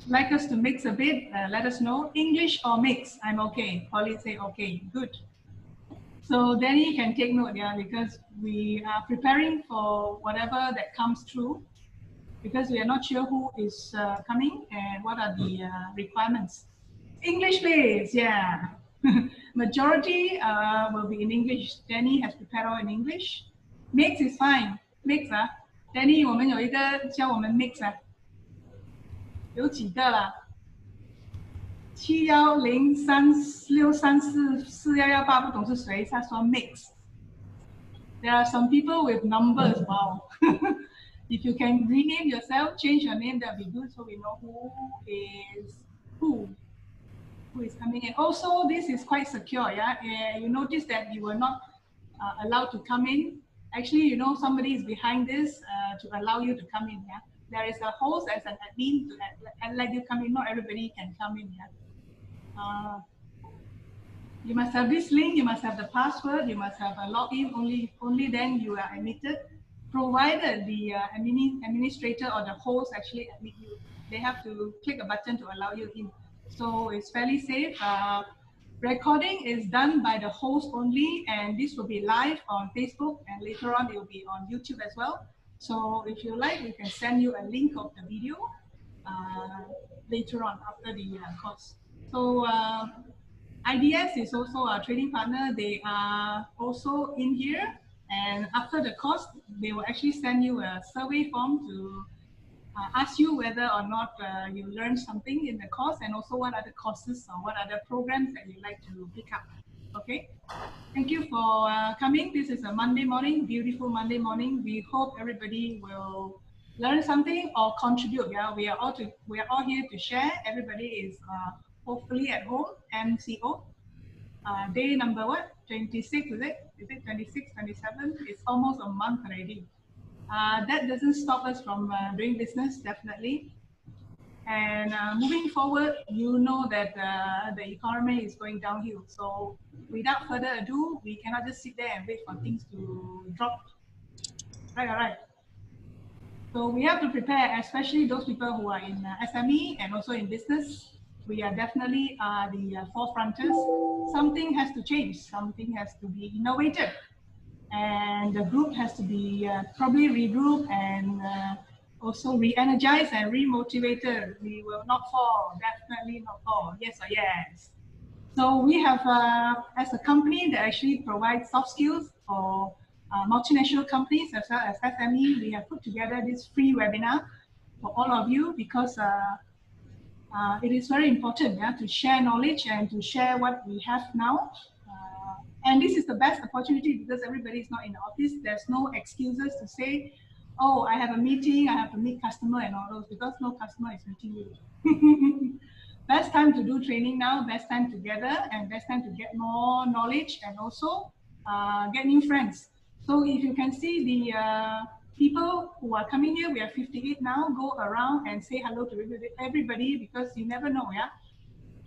like us to mix a bit, let us know. English or mix, I'm okay. Polly say okay, good. So Danny can take note, yeah, because we are preparing for whatever that comes through, because we are not sure who is coming and what are the requirements. English please, yeah. Majority will be in English. Danny has prepared all in English. Mix is fine. Mix 啊，Danny 我们有一个教我们 mix 啊，有几个啦？7103644118不懂是谁，他说 mix。There are some people with numbers. Wow. If you can rename yourself, change your name, that'll be good, so we know who is coming in. Also, this is quite secure. Yeah, you notice that you were not allowed to come in. Actually, you know somebody is behind this to allow you to come in. Yeah, there is a host as an admin to let you come in. Not everybody can come in. Yeah. You must have this link, you must have the password, you must have a login, only then you are admitted, provided the administrator or the host actually admit you. They have to click a button to allow you in. So it's fairly safe. Recording is done by the host only, and this will be live on Facebook, and later on it will be on YouTube as well. So if you like, we can send you a link of the video later on after the course. So IDS is also a trading partner. They are also in here, and after the course, they will actually send you a survey form to ask you whether or not you learned something in the course, and also what other courses or what other programs that you'd like to pick up. Okay, thank you for coming. This is a Monday morning, beautiful Monday morning. We hope everybody will learn something or contribute. Yeah, we are all here to share. Everybody is hopefully at home. MCO. Day number what? 26, is it? Is it 26, 27? It's almost a month already. That doesn't stop us from doing business, definitely. And moving forward, you know that the economy is going downhill. So without further ado, we cannot just sit there and wait for things to drop. Right, all right. So we have to prepare, especially those people who are in SME and also in business. We are definitely the forefronters. Something has to change. Something has to be innovated. And the group has to be probably regroup and also re-energized and re-motivated. We will not fall, definitely not fall. Yes or yes. So we have, as a company that actually provides soft skills for multinational companies as well as SME, we have put together this free webinar for all of you because it is very important to share knowledge and to share what we have now. And this is the best opportunity because everybody is not in the office. There's no excuses to say, oh, I have a meeting, I have to meet customer and all those, because no customer is meeting you. Best time to do training now, best time together, and best time to get more knowledge and also get new friends. So if you can see the people who are coming here, we are 58 now, go around and say hello to everybody because you never know, yeah?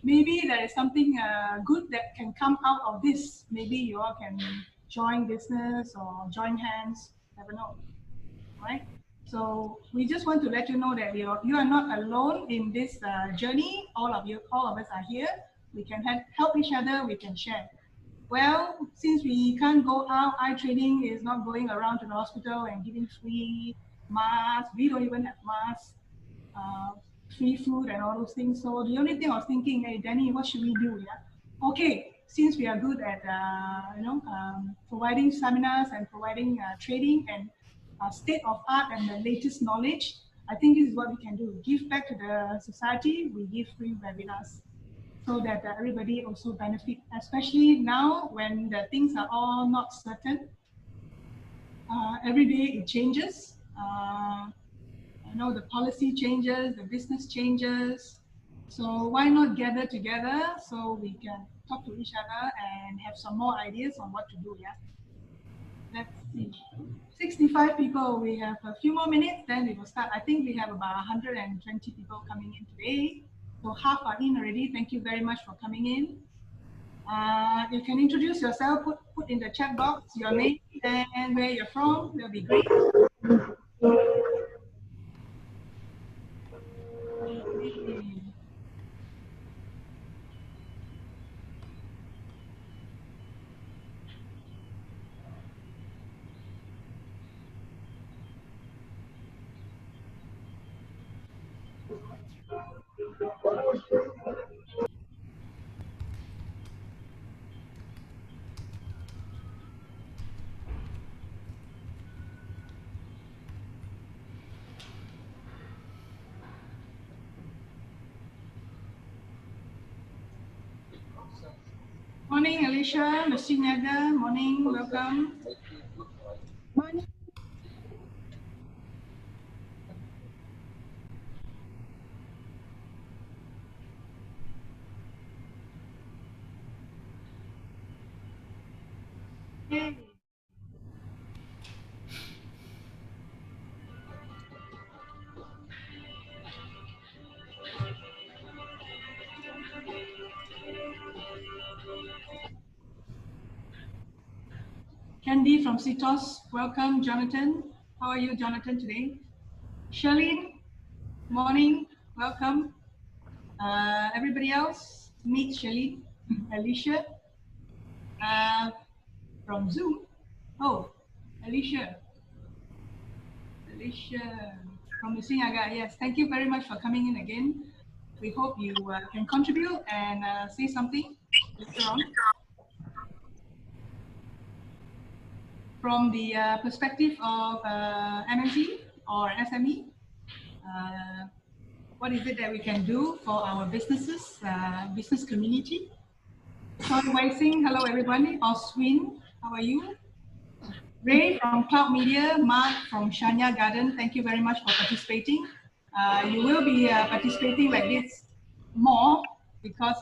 Maybe there is something good that can come out of this. Maybe you all can join business or join hands, never know, right? So we just want to let you know that you are not alone in this journey. All of us are here. We can help each other, we can share. Well, since we can't go out, iTrading is not going around to the hospital and giving free masks. We don't even have masks. Free food and all those things. So the only thing I was thinking, hey Danny, what should we do? Yeah, okay. Since we are good at providing seminars and providing trading and state of art and the latest knowledge, I think this is what we can do. Give back to the society. We give free webinars so that everybody also benefit, especially now when the things are all not certain. Every day it changes. You know, the policy changes, the business changes. So why not gather together so we can talk to each other and have some more ideas on what to do, yeah? Let's see. 65 people, we have a few more minutes, then we will start. I think we have about 120 people coming in today. So half are in already. Thank you very much for coming in. You can introduce yourself, put in the chat box your name and where you're from. That'll be great. Morning, Alicia, Mr. Naga. Morning, welcome. Morning. Hey. Candy from Citos, welcome, Jonathan. How are you, Jonathan, today? Charlene, morning, welcome. Everybody else, meet Charlene, Alicia, from Zoom. Oh, Alicia, Alicia from the Singaga. Yes, thank you very much for coming in again. We hope you can contribute and say something later on. From the perspective of MNC or SME, what is it that we can do for our businesses, business community? Sorry, Wei Sing, hello everybody. Oswin, how are you? Ray from Cloud Media, Mark from Shania Garden, thank you very much for participating. You will be participating like this more because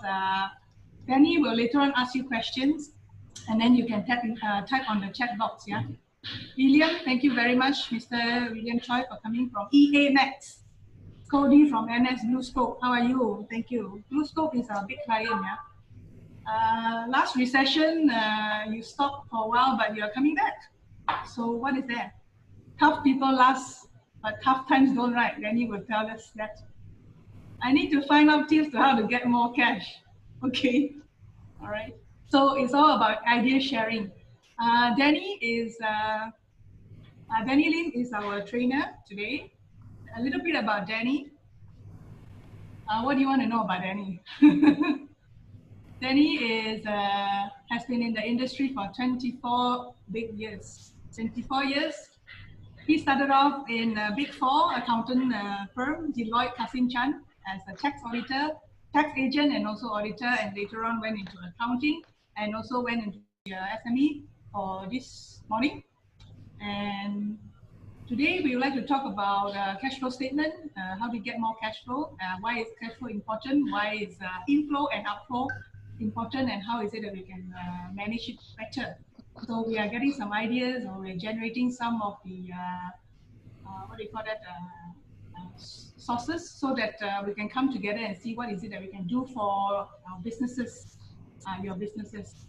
Danny will later on ask you questions and then you can type on the chat box, yeah? William, thank you very much, Mr. William Choi, for coming from EA Max. Cody from NS Blue Scope, how are you? Thank you. Blue Scope is our big client, yeah? Last recession, you stopped for a while, but you're coming back. So what is that? Tough people last, but tough times don't, right? Danny will tell us that. I need to find out tips to how to get more cash. Okay, all right. So it's all about idea sharing. Danny Lim is our trainer today. A little bit about Danny. What do you want to know about Danny? Danny has been in the industry for 24 big years. 24 years. He started off in a Big Four accountant firm, Deloitte Cassin Chan, as a tax auditor, tax agent, and also auditor, and later on went into accounting and also went into SME for this morning. And today we would like to talk about cash flow statement, how to get more cash flow, why is cash flow important, why is inflow and outflow important, and how is it that we can manage it better. So we are getting some ideas, or we're generating some of the what do you call that, sources, so that we can come together and see what is it that we can do for our businesses, your businesses.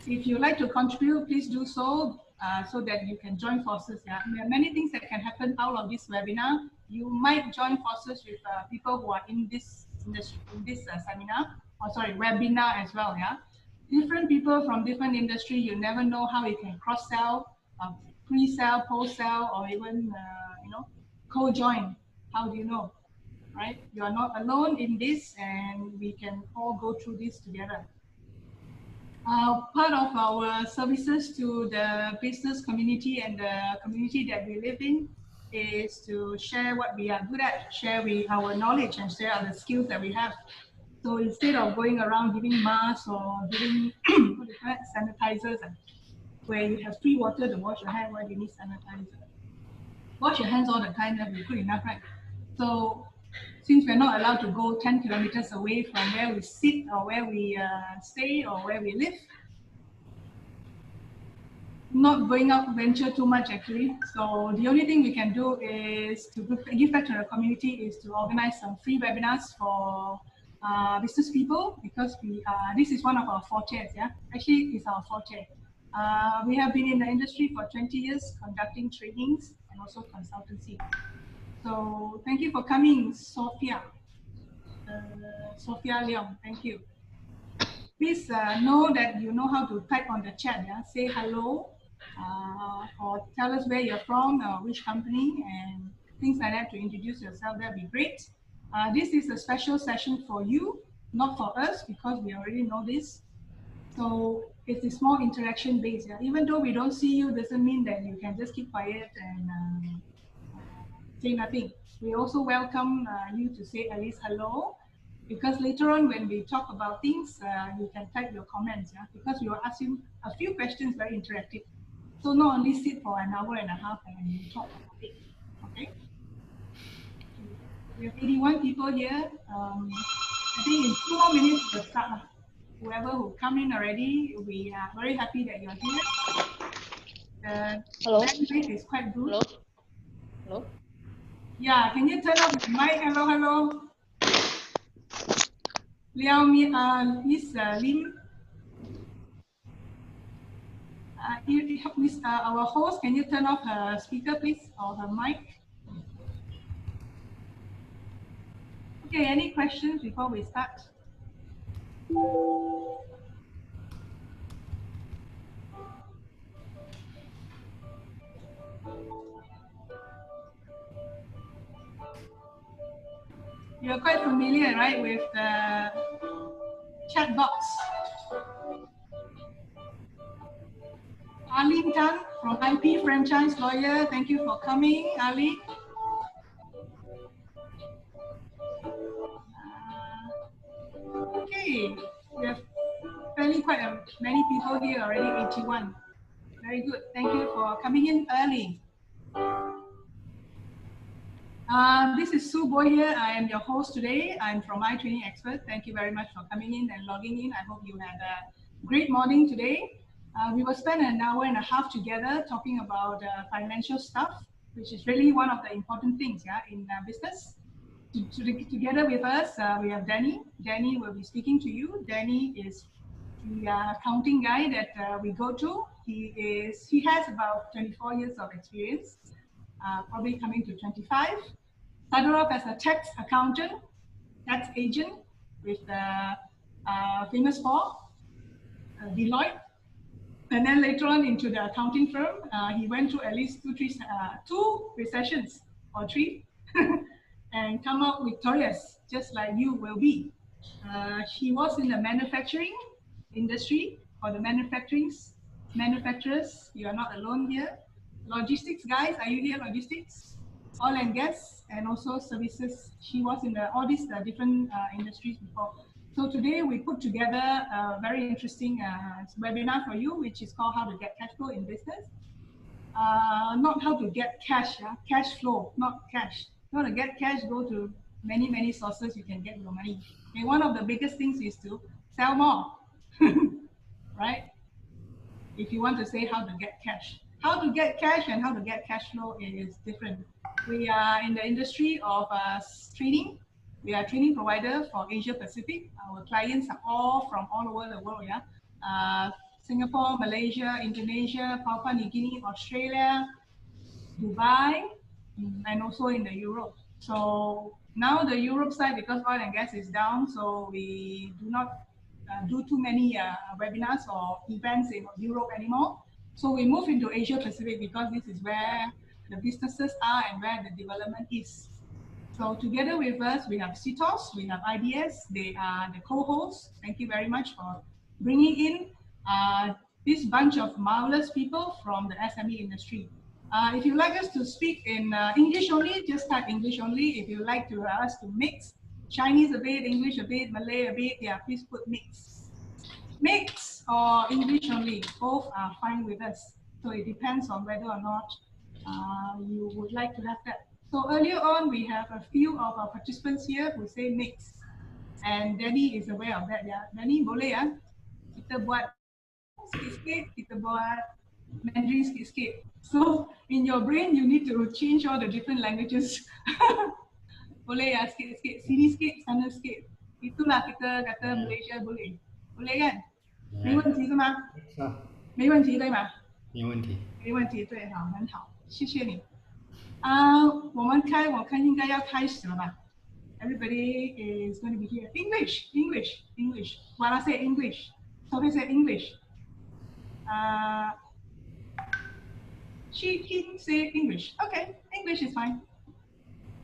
If you'd like to contribute, please do so that you can join forces. Yeah? There are many things that can happen out of this webinar. You might join forces with people who are in this seminar, or sorry, webinar as well. Yeah, different people from different industry. You never know how you can cross-sell, pre-sell, post-sell, or even co-join. How do you know? Right? You are not alone in this, and we can all go through this together. Part of our services to the business community and the community that we live in is to share what we are good at, share our knowledge, and share the skills that we have. So instead of going around giving masks or giving sanitizers, where you have free water to wash your hands, why do you need sanitizer? Wash your hands all the time, that will be good enough, right? So since we're not allowed to go 10 kilometers away from where we sit or where we stay or where we live, not going out venture too much actually. So the only thing we can do is to give back to the community, is to organize some free webinars for business people, because this is one of our fortes. Yeah, actually it's our forte. We have been in the industry for 20 years conducting trainings and also consultancy. So thank you for coming, Sophia. Sophia Leong, thank you. Please know that you know how to type on the chat. Yeah? Say hello, or tell us where you're from or which company and things like that to introduce yourself. That'd be great. This is a special session for you, not for us, because we already know this. So it is more interaction based. Yeah? Even though we don't see you, doesn't mean that you can just keep quiet and say nothing. We also welcome you to say at least hello, because later on when we talk about things, you can type your comments. Yeah? Because we will ask you a few questions, very interactive. So not only sit for an hour and a half and you talk about it. Okay. We have 81 people here. I think in 2 more minutes we'll start. Whoever who come in already, we are very happy that you're here. The Hello. bandwidth is quite good. Hello. Hello. Yeah, can you turn off your mic? Hello, hello. Miss Lim. Our host, can you turn off her speaker, please, or her mic? Okay, any questions before we start? You're quite familiar, right, with the chat box. Arlene Tan from IP Franchise Lawyer. Thank you for coming, Ali. Okay, we have fairly quite many people here already, 81. Very good. Thank you for coming in early. This is Sue Boy here. I am your host today. I'm from iTraining Expert. Thank you very much for coming in and logging in. I hope you had a great morning today. We will spend an hour and a half together talking about financial stuff, which is really one of the important things, yeah, in business. Together with us, we have Danny. Danny will be speaking to you. Danny is the accounting guy that we go to. He has about 24 years of experience, probably coming to 25. Started off as a tax accountant, tax agent with the famous four, Deloitte. And then later on into the accounting firm, he went through at least two recessions or three and come out victorious, just like you will be. He was in the manufacturing industry for the manufacturers. You are not alone here. Logistics guys, are you here? Logistics, oil and gas, and also services. She was in all these different industries before. So today we put together a very interesting webinar for you, which is called How to Get Cash Flow in Business. Not how to get cash, cash flow, not cash. How to get cash, go to many sources you can get your money. Okay, one of the biggest things is to sell more, right? If you want to say how to get cash. How to get cash and how to get cash flow is different. We are in the industry of training. We are a training provider for Asia Pacific. Our clients are all from all over the world. Yeah, Singapore, Malaysia, Indonesia, Papua New Guinea, Australia, Dubai, and also in the Europe. So now the Europe side, because oil and gas is down, so we do not do too many webinars or events in Europe anymore. So we move into Asia Pacific because this is where the businesses are and where the development is. So together with us, we have CITOS, we have IDS, they are the co-hosts. Thank you very much for bringing in this bunch of marvelous people from the SME industry. If you like us to speak in English only, just type English only. If you like to us to mix Chinese a bit, English a bit, Malay a bit, yeah, please put mix. Mix or English only, both are fine with us. So it depends on whether or not you would like to have that. So earlier on, we have a few of our participants here who say mix. And Danny is aware of that. Yeah. Danny, boleh ya? Kita buat sikit-sikit, kita buat Mandarin sikit-sikit. So in your brain, you need to change all the different languages. Boleh ya, sikit-sikit. Sini sikit, sana sikit. Itulah kita kata Malaysia boleh. Boleh kan? 没问题是吗？没问题对吗？没问题。没问题，对，好，很好，谢谢你。我看应该要开始了吧？Everybody is going to be here. English, English, English. When I say English, Sophie said English. He say English. Okay, English is fine.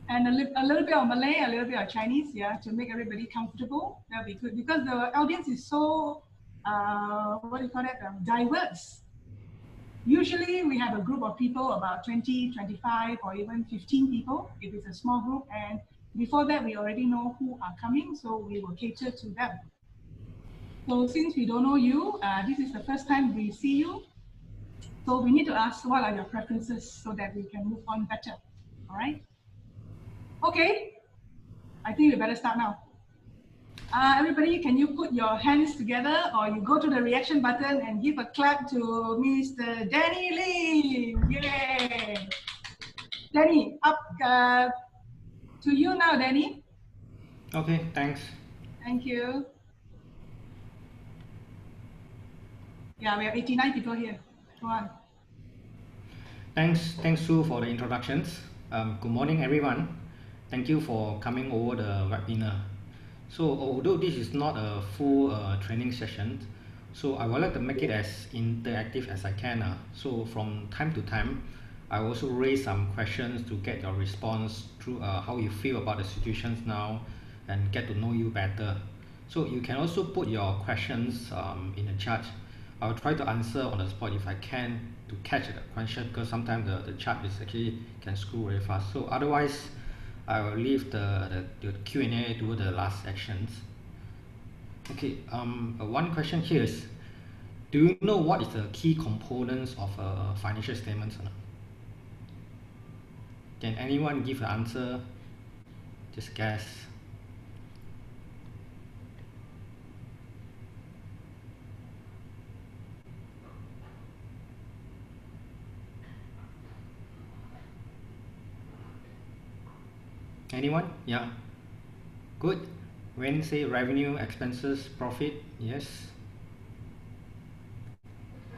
And a little bit of Malay, a little bit of Chinese, yeah, to make everybody comfortable. That'll be good because the audience is so, what do you call it, diverse. Usually we have a group of people, about 20, 25, or even 15 people, if it's a small group. And before that, we already know who are coming, so we will cater to them. So since we don't know you, this is the first time we see you. So we need to ask what are your preferences so that we can move on better. All right? Okay, I think we better start now. Everybody, can you put your hands together or you go to the reaction button and give a clap to Mr. Danny Lim. Yay! Danny, up to you now, Danny. Okay, thanks. Thank you. Yeah, we have 89 people here. Go on. Thanks, Sue, for the introductions. Good morning, everyone. Thank you for coming over the webinar. So, although this is not a full training session, so I would like to make it as interactive as I can. So, from time to time, I also raise some questions to get your response through how you feel about the situations now and get to know you better. So, you can also put your questions in the chat. I'll try to answer on the spot if I can to catch the question because sometimes the chat is actually can scroll very fast. So otherwise, I will leave the Q&A to the last sections. Okay, one question here is, do you know what is the key components of a financial statement? Can anyone give an answer? Just guess. Anyone? Yeah. Good. When say revenue, expenses, profit, yes.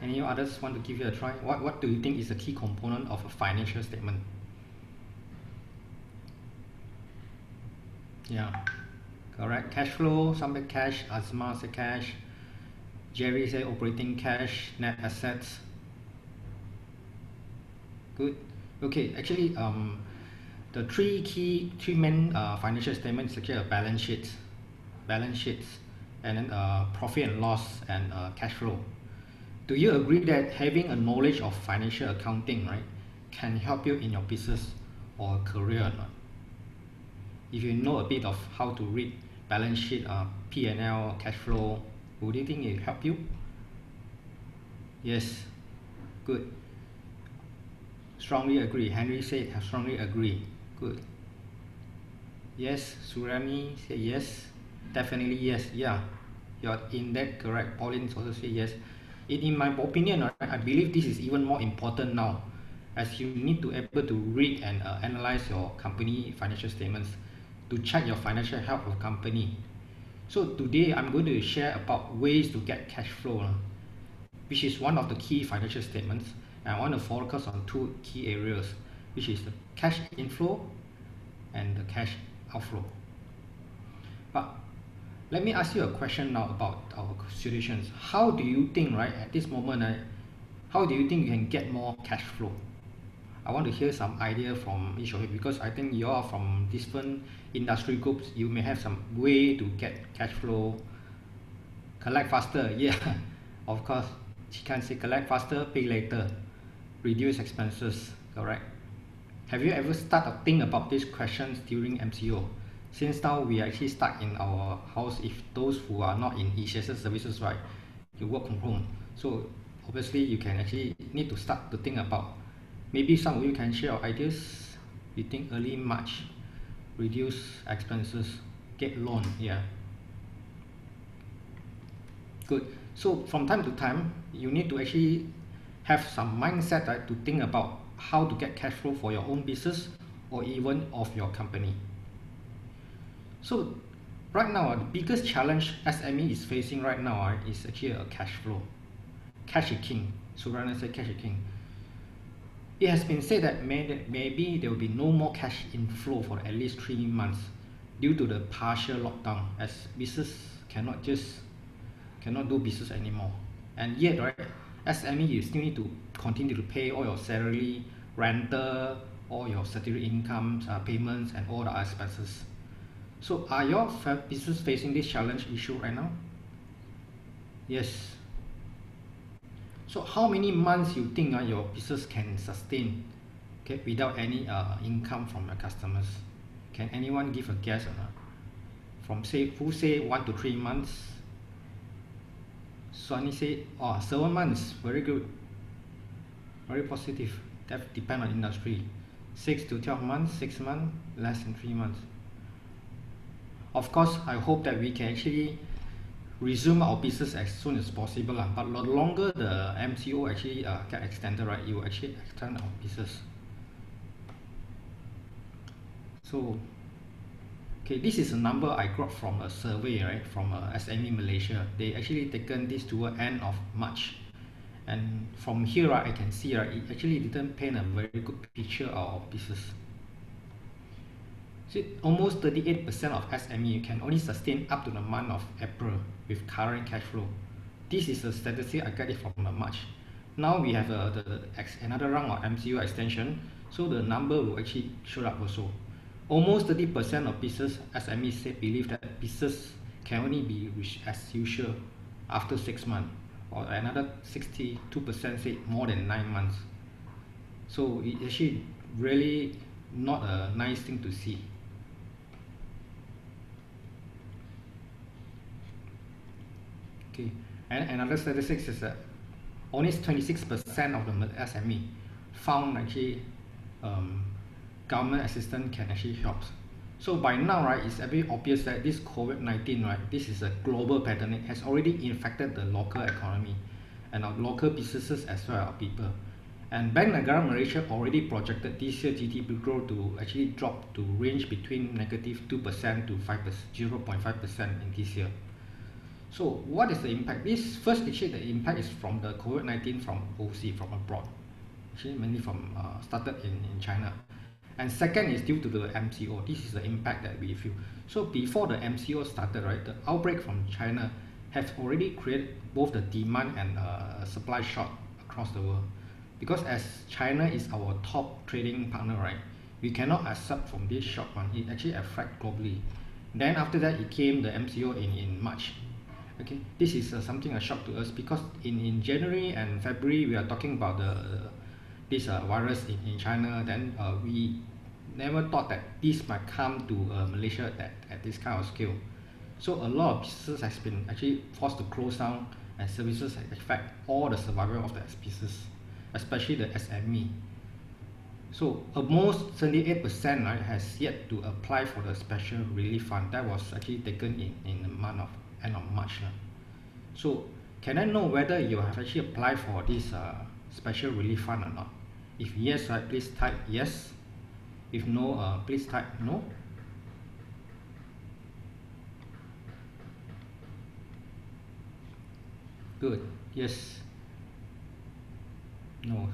Any others want to give you a try? What do you think is the key component of a financial statement? Yeah, correct. Cash flow, some say cash, Azma say cash, Jerry say operating cash, net assets. Good. Okay, actually, the three main financial statements actually are balance sheets, and then profit and loss and cash flow. Do you agree that having a knowledge of financial accounting, right, can help you in your business or career or not? If you know a bit of how to read balance sheet, P&L, cash flow, would you think it help you? Yes, good. Strongly agree. Henry said, I strongly agree. Good. Yes, Surani said yes. Definitely yes. Yeah, you're in that correct. Pauline also said yes. In my opinion, right, I believe this is even more important now, as you need to able to read and analyze your company financial statements to check your financial health of company. So today I'm going to share about ways to get cash flow, which is one of the key financial statements. And I want to focus on two key areas, which is the cash inflow and the cash outflow. But let me ask you a question now about our situations. How do you think, right, at this moment, how do you think you can get more cash flow? I want to hear some idea from each of you because I think you are from different industry groups. You may have some way to get cash flow, collect faster. Yeah, of course. She can say collect faster, pay later, reduce expenses. Correct. Have you ever started to think about these questions during MCO? Since now we are actually stuck in our house, if those who are not in essential services, right, you work from home. So obviously you can actually need to start to think about, maybe some of you can share your ideas. You think early March, reduce expenses, get loan, yeah. Good. So from time to time, you need to actually have some mindset, right, to think about how to get cash flow for your own business or even of your company. So right now, the biggest challenge SME is facing right now is actually a cash flow. Cash is king. Surana said cash is king. It has been said that maybe there will be no more cash inflow for at least 3 months due to the partial lockdown, as business cannot do business anymore. And yet, right, SME, you still need to continue to pay all your salary, rental, all your statutory incomes, payments, and all the expenses. So are your business facing this challenge issue right now? Yes. So how many months you think your business can sustain, okay, without any income from your customers? Can anyone give a guess or not? From who say 1 to 3 months? Sonny say 7 months. Very good, very positive. That depends on industry. 6 to 12 months, 6 months, less than 3 months. Of course, I hope that we can actually resume our business as soon as possible, but the longer the MCO actually get extended, right, you actually extend our business. So okay, this is a number I got from a survey, right, from SME Malaysia. They actually taken this toward end of March, and from here, right, I can see, right, it actually didn't paint a very good picture of our business. See, almost 38% of SME can only sustain up to the month of April with current cash flow. This is a statistic I got it from March. Now we have another round of MCO extension, so the number will actually show up also. Almost 30% of business SMEs believe that business can only be reached as usual after 6 months, or another 62% say more than 9 months. So it's actually really not a nice thing to see. Okay, and another statistics is that only 26% of the SME found actually government assistance can actually help. So by now, right, it's very obvious that this COVID-19, right, this is a global pandemic, has already infected the local economy and our local businesses as well as people. And Bank Negara Malaysia already projected this year GDP growth to actually drop to range between -2% to 0.5% in this year. So what is the impact? This first, actually, the impact is from the COVID-19 from overseas, from abroad, actually mainly from started in China. And second is due to the MCO. This is the impact that we feel. So before the MCO started, right, the outbreak from China have already created both the demand and supply shock across the world. Because as China is our top trading partner, right, we cannot accept from this shock one. It actually affects globally. Then after that, it came the MCO in March. Okay, this is something a shock to us because in January and February we are talking about this virus in China. Then we never thought that this might come to Malaysia at this kind of scale. So a lot of businesses has been actually forced to close down, and services affect all the survival of the business, especially the SME. So almost 78%, right, has yet to apply for the special relief fund that was actually taken in the month of end of March. So can I know whether you have actually applied for this special relief fund or not? If yes, right, please type yes. If no, please type no. Good. Yes. No.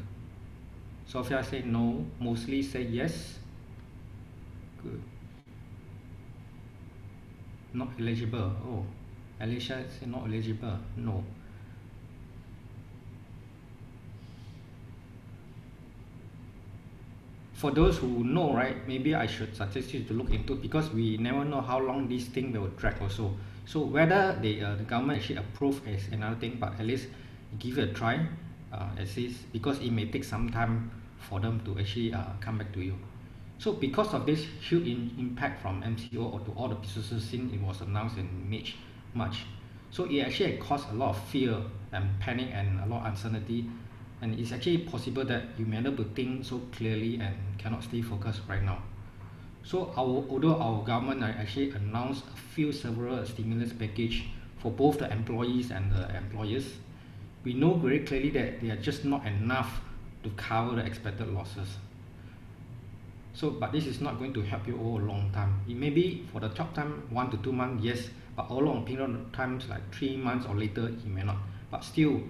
Sophia said no. Mostly say yes. Good. Not eligible. Oh, Alicia said not eligible. No. For those who know, right, maybe I should suggest you to look into, because we never know how long this thing will drag also. So whether the government actually approve is another thing, but at least give it a try, at least, because it may take some time for them to actually come back to you. So because of this huge impact from MCO to all the businesses since it was announced in March, so it actually caused a lot of fear and panic and a lot of uncertainty, and it's actually possible that you may not be able to think so clearly and cannot stay focused right now. So although our government actually announced several stimulus package for both the employees and the employers, we know very clearly that they are just not enough to cover the expected losses. So, but this is not going to help you over a long time. It may be for the short time, 1 to 2 months, yes, but over a long period of times like 3 months or later, it may not. But still,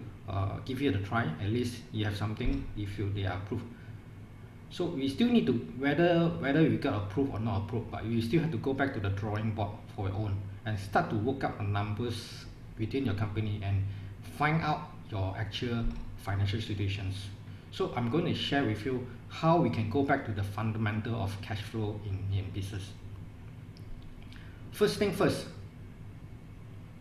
give it a try. At least you have something if they are approved. So we still need to, whether we got approved or not approved, but you still have to go back to the drawing board for your own and start to work up the numbers within your company and find out your actual financial situations. So I'm going to share with you how we can go back to the fundamental of cash flow in business. First thing first,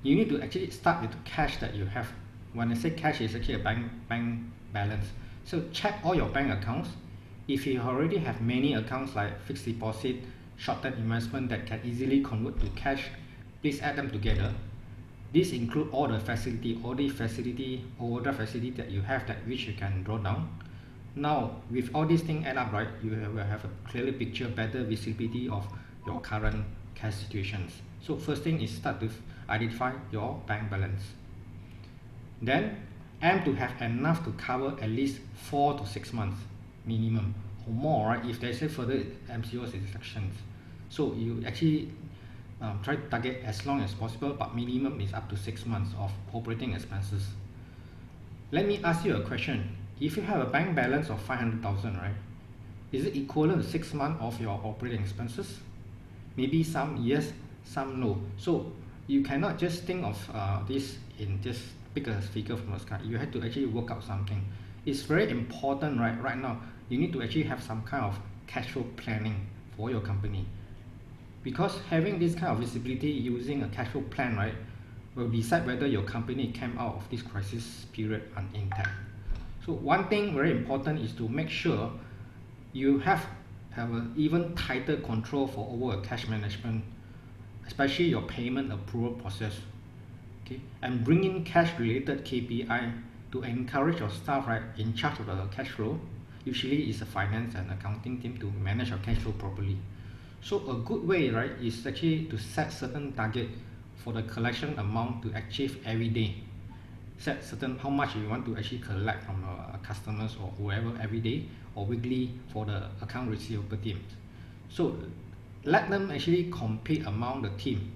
you need to actually start with the cash that you have. When I say cash, it's actually a bank balance. So check all your bank accounts. If you already have many accounts like fixed deposit, short-term investment that can easily convert to cash, please add them together. This include all the overdraft facility that you have that which you can draw down. Now, with all these things add up, right, you will have a clearer picture, better visibility of your current cash situations. So first thing is start to identify your bank balance. Then aim to have enough to cover at least 4 to 6 months minimum or more, right? If there's a further MCOs instructions. So you actually try to target as long as possible, but minimum is up to 6 months of operating expenses. Let me ask you a question. If you have a bank balance of 500,000, right? Is it equivalent to 6 months of your operating expenses? Maybe some yes, some no. So you cannot just think of this in just pick a figure from the sky. You have to actually work out something. It's very important right now. You need to actually have some kind of cash flow planning for your company, because having this kind of visibility using a cash flow plan, right, will decide whether your company came out of this crisis period intact. So one thing very important is to make sure you have an even tighter control for over cash management, especially your payment approval process. Okay, and bring in cash related KPI to encourage your staff, right, in charge of the cash flow. Usually is a finance and accounting team to manage your cash flow properly. So a good way, right, is actually to set certain target for the collection amount to achieve every day. Set certain how much you want to actually collect from customers or whoever every day or weekly for the account receivable teams. So let them actually compete among the team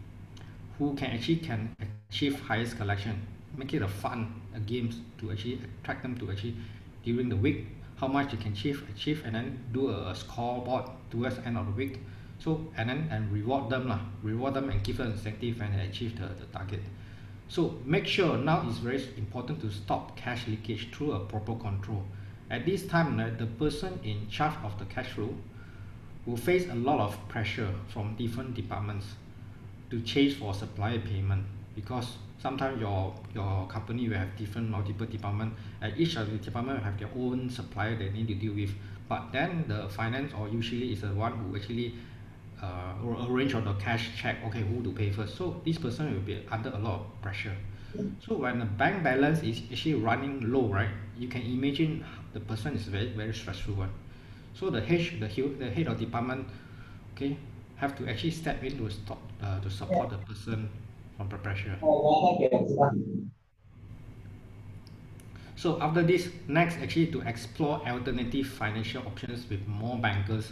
who can achieve highest collection. Make it a fun a games to actually attract them to actually during the week how much you can achieve, and then do a scoreboard towards the end of the week. So and reward them and give them incentive and achieve the target. So make sure now it's very important to stop cash leakage through a proper control. At this time, the person in charge of the cash flow will face a lot of pressure from different departments to chase for supplier payment, because sometimes your company will have different multiple department, and each of the department will have their own supplier they need to deal with. But then the finance or usually is the one who actually arrange on the cash check, okay, who to pay first. So this person will be under a lot of pressure. So when the bank balance is actually running low, right, you can imagine the person is very stressful one. So the head of department, okay, have to actually step in to support the person from the pressure. So after this, next actually to explore alternative financial options with more bankers.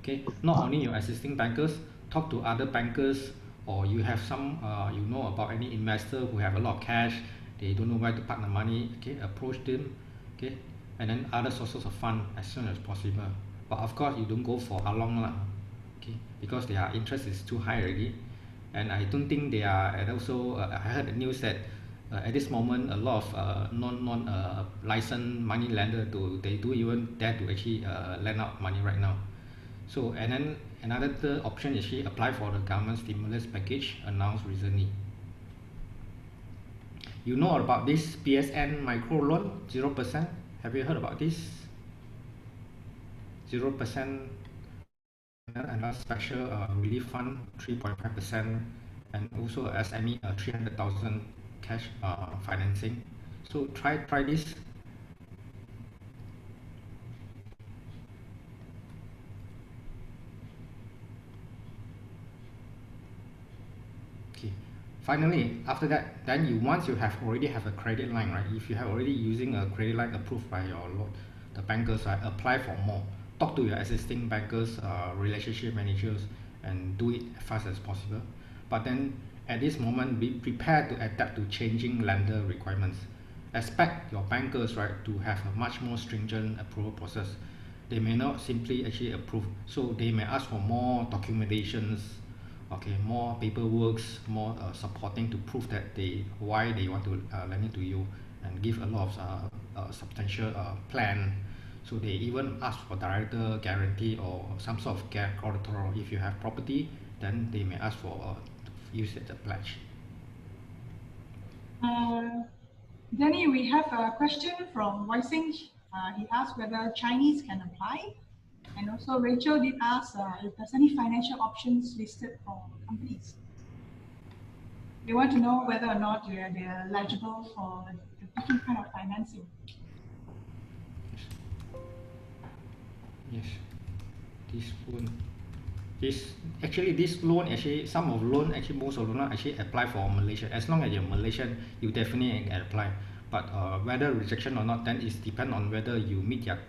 Okay, not only your existing bankers, talk to other bankers, or you have some you know about any investor who have a lot of cash, they don't know where to park the money. Okay, approach them. Okay, and then other sources of fund as soon as possible. But of course, you don't go for how long lah. Okay, because their interest is too high already, and I don't think they are. And also, I heard the news that at this moment, a lot of non licensed money lender they do even dare to actually lend out money right now. So and then another third option is actually apply for the government stimulus package announced recently. You know about this PSN micro loan 0%? Have you heard about this? 0% and a special relief fund 3.5%, and also SME 300,000 cash financing. So try this. Okay. Finally, after that, then once you already have a credit line, right? If you have already using a credit line approved by the bankers, right? Apply for more. Talk to your existing bankers, relationship managers, and do it as fast as possible. But then at this moment, be prepared to adapt to changing lender requirements. Expect your bankers, right, to have a much more stringent approval process. They may not simply actually approve, so they may ask for more documentations, okay, more paperwork, more supporting to prove that why they want to lend it to you, and give a lot of substantial plan. So they even ask for director guarantee or some sort of collateral. If you have property, then they may ask for use as a pledge. Danny, we have a question from Weising. He asked whether Chinese can apply. And also Rachel did ask if there's any financial options listed for companies. They want to know whether or not they're eligible for the different kind of financing. Yes. This one. This loan actually some of loan actually most of the loan actually apply for Malaysia. As long as you're Malaysian, you definitely can apply. But whether rejection or not, then it depends on whether you meet their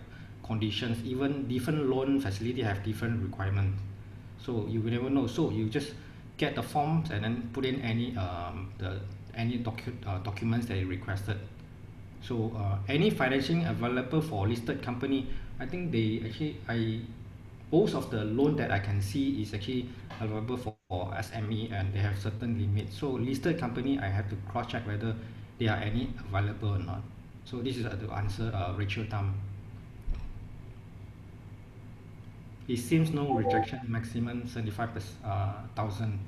conditions. Even different loan facility have different requirements, so you will never know. So you just get the forms and then put in any documents that you requested. So any financing available for listed company, I think most of the loan that I can see is actually available for SME, and they have certain limits. So listed company, I have to cross check whether there are any available or not. So this is to answer Rachel Tam. It seems no rejection, maximum 75,000.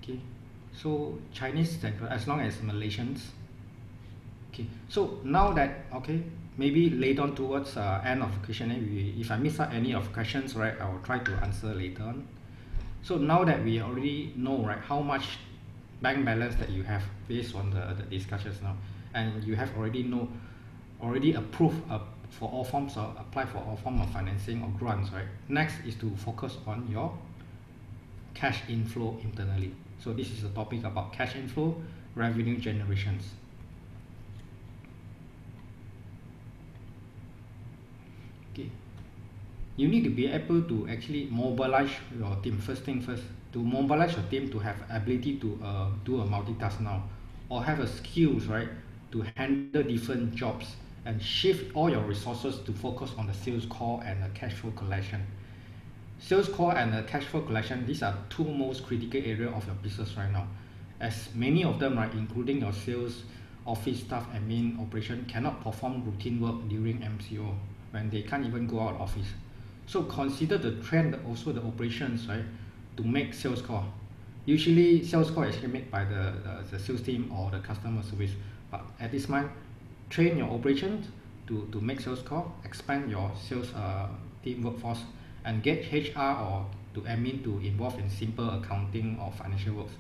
Okay, so Chinese as long as Malaysians. Okay, so now that maybe later on towards end of the question, if I miss out any of questions, right, I will try to answer later on. So now that we already know, right, how much bank balance that you have based on the discussions now, and you have already approved for all forms of apply for all form of financing or grants, right? Next is to focus on your cash inflow internally. So this is a topic about cash inflow, revenue generations. Okay, you need to be able to actually mobilize your team. First thing first, to mobilize your team to have ability to do a multitask now, or have a skills, right, to handle different jobs and shift all your resources to focus on the sales call and the cash flow collection. Sales call and the cash flow collection, these are two most critical area of your business right now, as many of them, right, including your sales, office staff, admin, operation, cannot perform routine work during MCO when they can't even go out of office. So consider the trend, also the operations, right, to make sales call. Usually sales call is actually made by the sales team or the customer service, but at this time, train your operations to make sales call, expand your sales team workforce, and get HR or to admin to involve in simple accounting or financial works.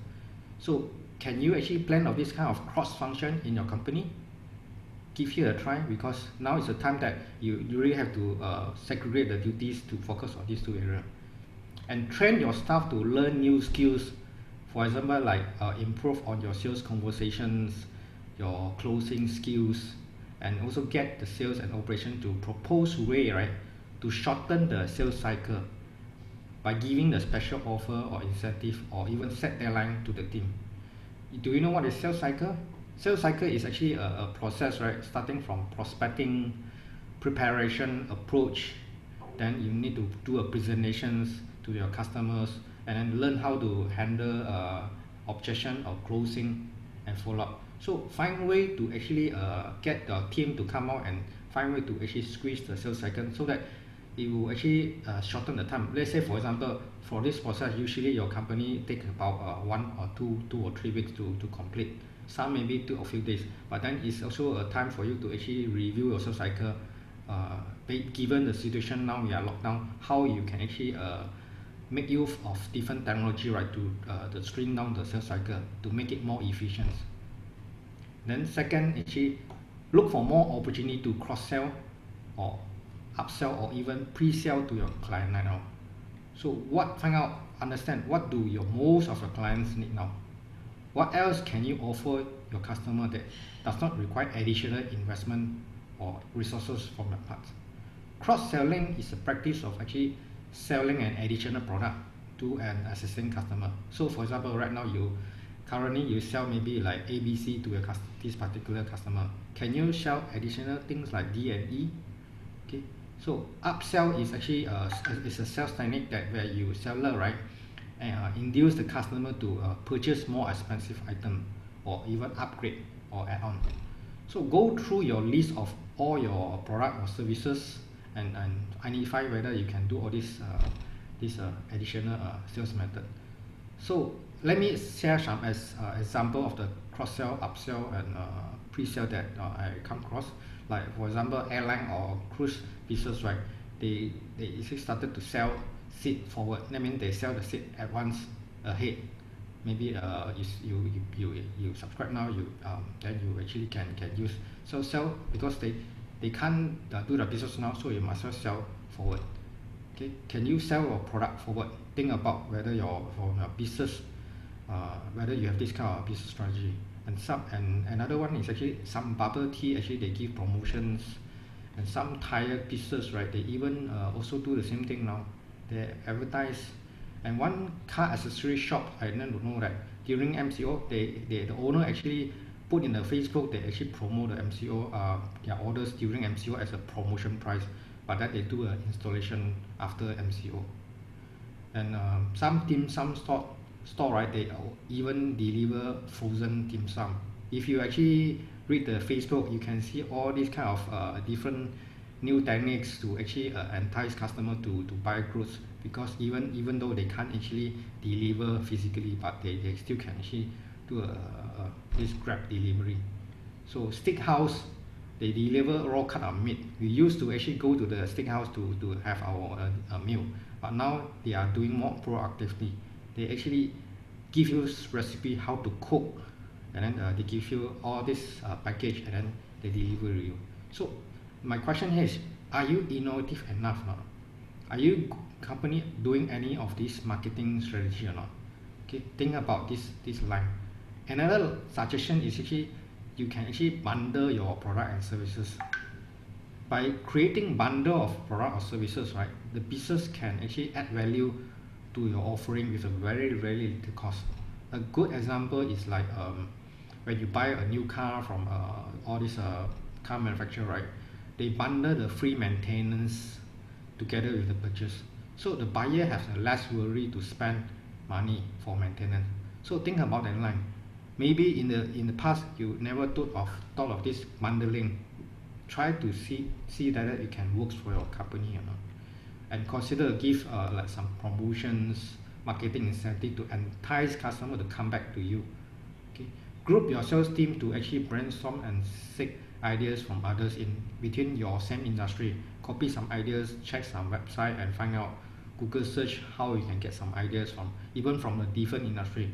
So can you actually plan of this kind of cross function in your company? Give here a try, because now is the time that you really have to segregate the duties to focus on these two areas, and train your staff to learn new skills. For example, like improve on your sales conversations, your closing skills, and also get the sales and operation to propose way, right, to shorten the sales cycle by giving the special offer or incentive, or even set deadline to the team. Do you know what is sales cycle? Sales cycle is actually a process, right, starting from prospecting, preparation, approach, then you need to do a presentations to your customers, and then learn how to handle objection or closing and follow up. So find a way to actually get the team to come out and find a way to actually squeeze the sales cycle, so that it will actually shorten the time. Let's say, for example, for this process, usually your company take about 1 or 2 or 3 weeks to complete. Some maybe 2 or few days, but then it's also a time for you to actually review your sales cycle. Given the situation now, we are locked down, how you can actually make use of different technology, right, to stream down the sales cycle to make it more efficient. Then second, actually look for more opportunity to cross-sell or upsell or even pre-sell to your client right now. So understand what do most of your clients need now. What else can you offer your customer that does not require additional investment or resources from your part? Cross-selling is a practice of actually selling an additional product to an existing customer. So for example, right now currently you sell maybe like ABC to this particular customer. Can you sell additional things like D and E? Okay, so upsell is actually is a sales technique where you seller, right, and induce the customer to purchase more expensive item or even upgrade or add on. So go through your list of all your product or services and identify whether you can do all this additional sales method. So let me share some example of the cross-sell, upsell, and pre-sell that I come across. Like for example, airline or cruise business, right? They actually started to sell seat forward. That means they sell the seat at once ahead. Maybe you subscribe now, then you actually can use sell because they can't do the business now, so you must well sell forward. Okay, can you sell your product forward? Think about whether for your business, whether you have this kind of business strategy. And another one is actually some bubble tea. Actually, they give promotions, and some tire pieces, right? They even also do the same thing now. They advertise. And one car accessory shop, I didn't know that during MCO, the owner actually put in the Facebook, they actually promote the MCO, their orders during MCO as a promotion price, but that they do an installation after MCO. And some dim sum store, right, they even deliver frozen dim sum. If you actually read the Facebook, you can see all these kind of different new techniques to actually entice customer to buy goods, because even though they can't actually deliver physically, but they still can actually do this Grab delivery. So steakhouse, they deliver raw cut of meat. We used to actually go to the steakhouse to have our meal, but now they are doing more proactively. They actually give you recipe how to cook, and then they give you all this package, and then they deliver you. So my question here is, are you innovative enough now? Are you company doing any of this marketing strategy or not? Okay, think about this line. Another suggestion is actually you can actually bundle your product and services. By creating bundle of product or services, right, the business can actually add value to your offering with a very little cost. A good example is like when you buy a new car from all these car manufacturer, right? They bundle the free maintenance together with the purchase, so the buyer has less worry to spend money for maintenance. So think about that line. Maybe in the past you never thought of this bundling. Try to see that it can work for your company or not, and consider give like some promotions, marketing incentive to entice customer to come back to you. Okay, group your sales team to actually brainstorm and seek ideas from others in between your same industry. Copy some ideas, check some website, and find out, Google search how you can get some ideas from a different industry.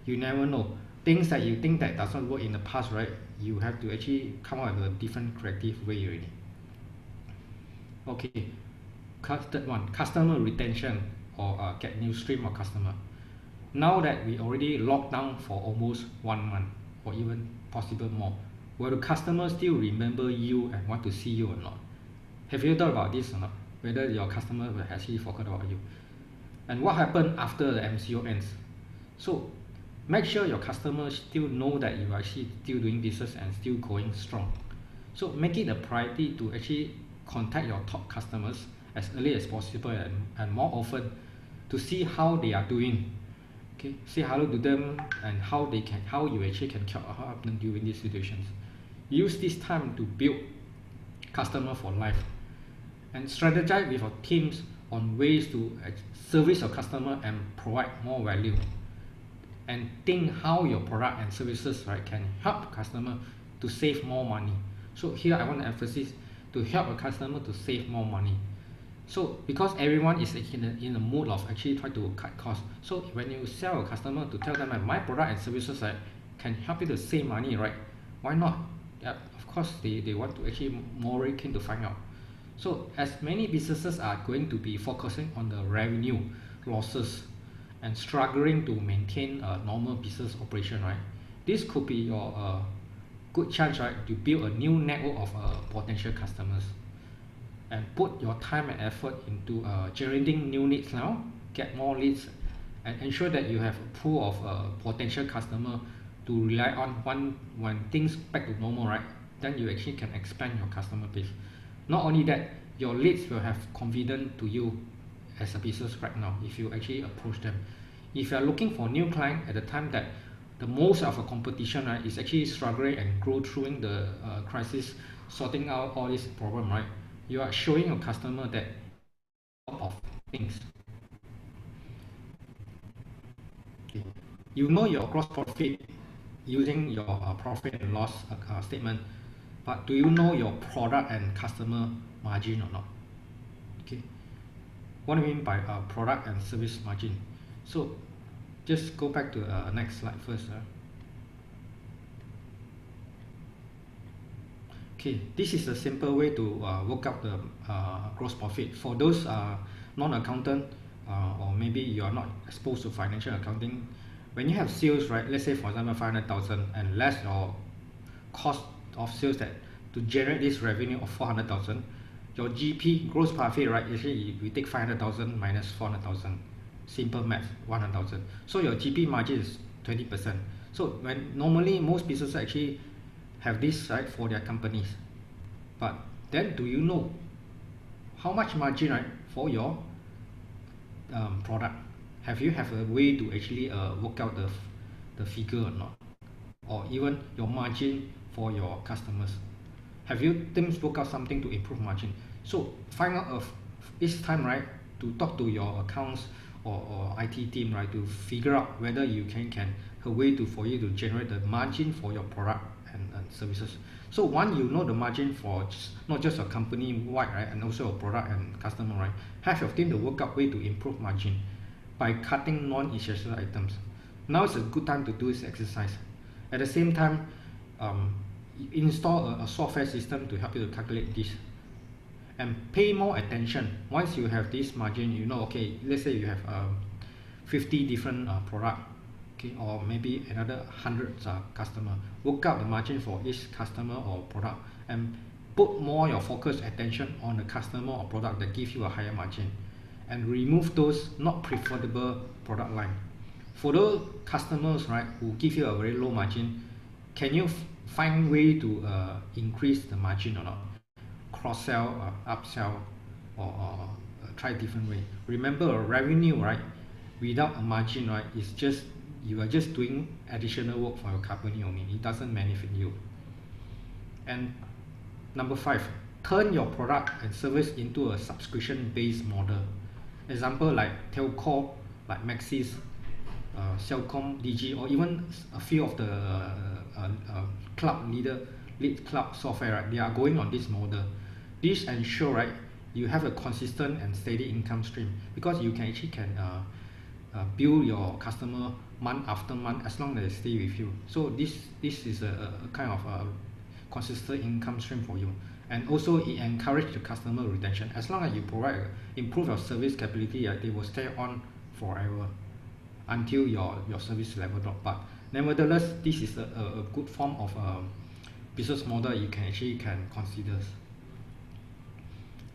You never know, things that you think that doesn't work in the past, right? You have to actually come up with a different creative way already. Okay, third one, customer retention, or get new stream of customer. Now that we already locked down for almost 1 month or even possible more, will the customer still remember you and want to see you or not? Have you thought about this or not? Whether your customer will actually forget about you? And what happened after the MCO ends? So make sure your customers still know that you are actually still doing business and still going strong. So make it a priority to actually contact your top customers as early as possible and more often to see how they are doing. Okay, say hello to them and how you actually can help them during these situations. Use this time to build customer for life, and strategize with your teams on ways to service your customer and provide more value. And think how your product and services, right, can help customer to save more money. So here I want to emphasize to help a customer to save more money. So because everyone is in the mood of actually try to cut costs, so when you sell a customer to tell them that my product and services, right, can help you to save money, right, why not? Yeah, of course they want to actually more keen to find out. So as many businesses are going to be focusing on the revenue losses and struggling to maintain a normal business operation, right, this could be your good chance, right, to build a new network of potential customers, and put your time and effort into generating new leads now, get more leads, and ensure that you have a pool of potential customer to rely on when things back to normal, right? Then you actually can expand your customer base. Not only that, your leads will have confidence to you as a business right now if you actually approach them. If you are looking for new client at the time that the most of a competition, right, is actually struggling and grow through the crisis, sorting out all this problem, right? You are showing your customer that of things. Okay. You know your gross profit using your profit and loss statement, but do you know your product and customer margin or not? Okay. What do I mean by product and service margin? So just go back to next slide first. Okay, this is a simple way to work out the gross profit. For those non-accountant or maybe you are not exposed to financial accounting, when you have sales, right? Let's say for example 500,000 and less your cost of sales that to generate this revenue of 400,000, your GP gross profit, right? Actually, we take 500,000 minus 400,000, simple math, 100,000. So your GP margin is 20%. So when normally most businesses actually have this, right, for their companies, but then do you know how much margin, right, for your product? Have you have a way to actually work out the figure or not, or even your margin for your customers? Have you things work out something to improve margin? So find out of each time, right, to talk to your accounts or IT team, right, to figure out whether you can a way to for you to generate the margin for your product and services. So once you know the margin for not just a company wide, right, and also a product and customer, right, have your team to work out way to improve margin by cutting non-essential items. Now is a good time to do this exercise. At the same time, install a software system to help you to calculate this and pay more attention. Once you have this margin, you know, okay, let's say you have 50 different product, okay, or maybe another 100 customer. Work out the margin for each customer or product and put more your focus attention on the customer or product that gives you a higher margin, and remove those not preferable product line. For those customers, right, who give you a very low margin, can you find way to increase the margin or not? Cross-sell, upsell, or try different way. Remember, revenue, right, without a margin, right, is just you are just doing additional work for your company only. It doesn't benefit you. And number 5, turn your product and service into a subscription-based model. Example like telco, like Maxis, Cellcom, DG, or even a few of the cloud lead cloud software, right? They are going on this model. This ensure, right, you have a consistent and steady income stream, because you can actually bill your customer month after month as long as they stay with you. So this is a kind of a consistent income stream for you, and also it encourages the customer retention. As long as you improve your service capability, they will stay on forever until your service level drop. But nevertheless, this is a good form of business model you can consider.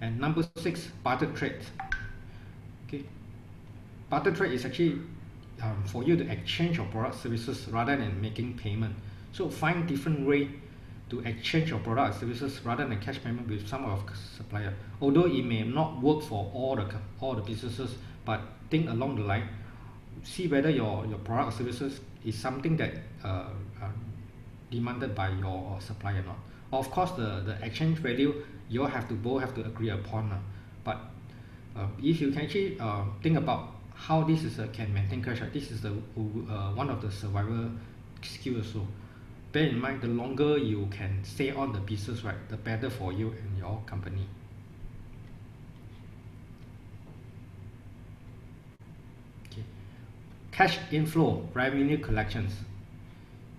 And number 6, barter trade. Okay, barter trade is actually for you to exchange your product services rather than making payment. So find different way to exchange your product services rather than cash payment with some of supplier. Although it may not work for all the businesses, but think along the line, see whether your product services is something that demanded by your supplier or not. Of course, the exchange value you both have to agree upon. But if you can actually think about how this can maintain cash, this is one of the survival skills also. Bear in mind, the longer you can stay on the business, right, the better for you and your company. Okay. Cash inflow, revenue collections.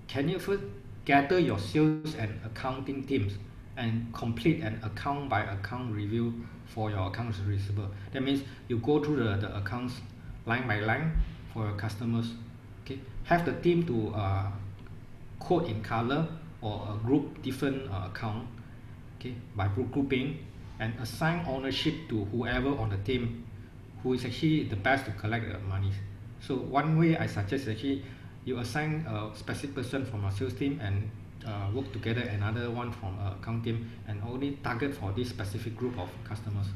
Can you first gather your sales and accounting teams and complete an account by account review for your accounts receivable? That means you go through the accounts line by line for your customers. Okay, have the team to code in color or group different account, okay, by grouping, and assign ownership to whoever on the team who is actually the best to collect the money. So one way I suggest actually you assign a specific person from a sales team and work together another one from account team, and only target for this specific group of customers.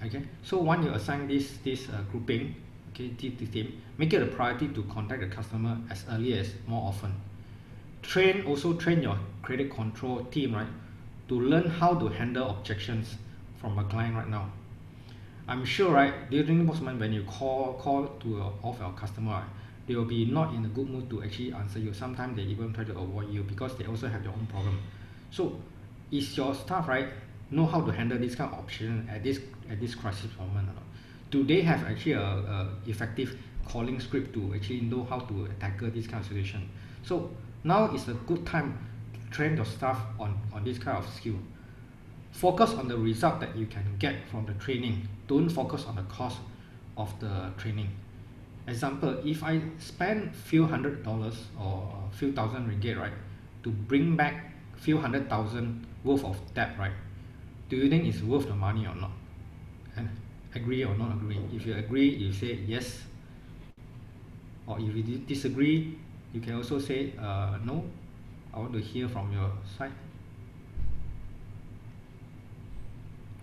Okay, so once you assign this grouping, Okay, the same. Make it a priority to contact the customer as early as more often. Also train your credit control team, right, to learn how to handle objections from a client right now. I'm sure, right, during most month when you call to of your customer, right, they will be not in a good mood to actually answer you. Sometimes they even try to avoid you because they also have their own problem. So is your staff, right, know how to handle this kind of option at this crisis moment or not? Do they have actually a effective calling script to actually know how to tackle this kind of situation? So now is a good time to train your staff on this kind of skill. Focus on the result that you can get from the training. Don't focus on the cost of the training. Example, if I spend few $100 or a few thousand ringgit, right, to bring back few 100,000 worth of debt, right, do you think it's worth the money or not? And agree or not agree? If you agree, you say yes, or if you disagree, you can also say no. I want to hear from your side.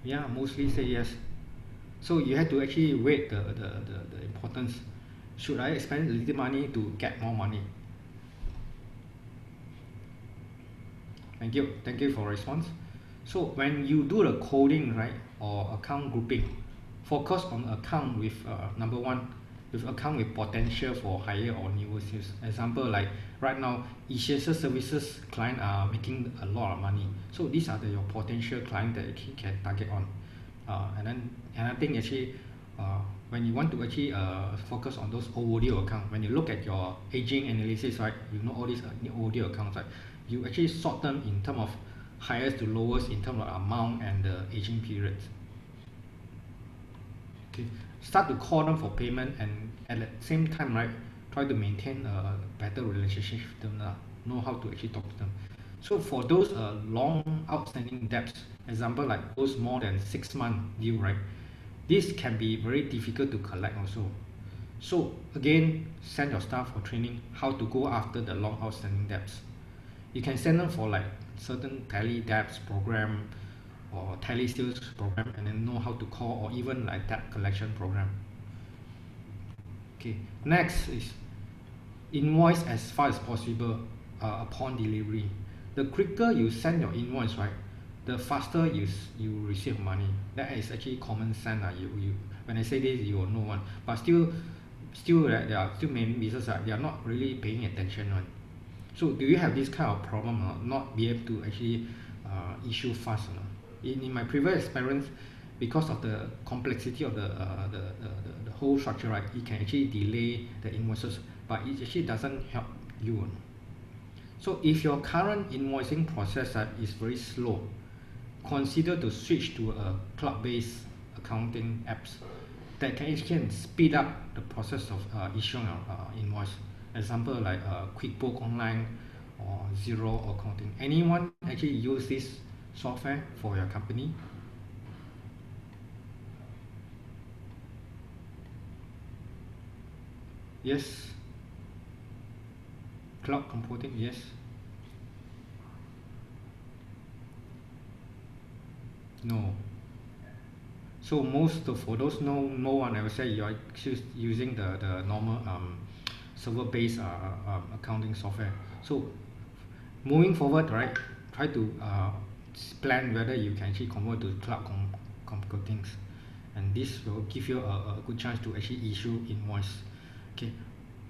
Yeah, mostly say yes. So you have to actually weigh the importance. Should I spend a little money to get more money? Thank you for response. So when you do the coding, right, or account grouping, focus on account with number one, with account with potential for higher or newer sales. Example, like right now, essential services client are making a lot of money. So these are your potential client that you can target on. And I think actually, when you want to actually focus on those overdue account, when you look at your aging analysis, right, you know all these overdue accounts, right, you actually sort them in terms of highest to lowest in terms of amount and the aging periods. Okay, start to call them for payment, and at the same time, right, try to maintain a better relationship with them, know how to actually talk to them. So for those long outstanding debts, example like those more than 6 month due, right, this can be very difficult to collect also. So again, send your staff for training how to go after the long outstanding debts. You can send them for like certain tally debts program or tally sales program, and then know how to call, or even like debt collection program. Okay, next is invoice as far as possible upon delivery. The quicker you send your invoice, right, the faster you receive money. That is actually common sense. You when I say this, you will know one. But still there are still many businesses they are not really paying attention on. So do you have this kind of problem or not be able to actually issue fast or not? In my previous experience, because of the complexity of the whole structure, right, it can actually delay the invoices, but it actually doesn't help you. So if your current invoicing process is very slow, consider to switch to a cloud-based accounting apps that can actually speed up the process of issuing invoice. Example like QuickBook Online or Zero Accounting. Anyone actually use this software for your company? Yes. Cloud computing, yes. No. So for those no one, I would say you are using the normal server-based accounting software. So moving forward, right, try to plan whether you can actually convert to cloud computing, and this will give you a good chance to actually issue invoice. Okay,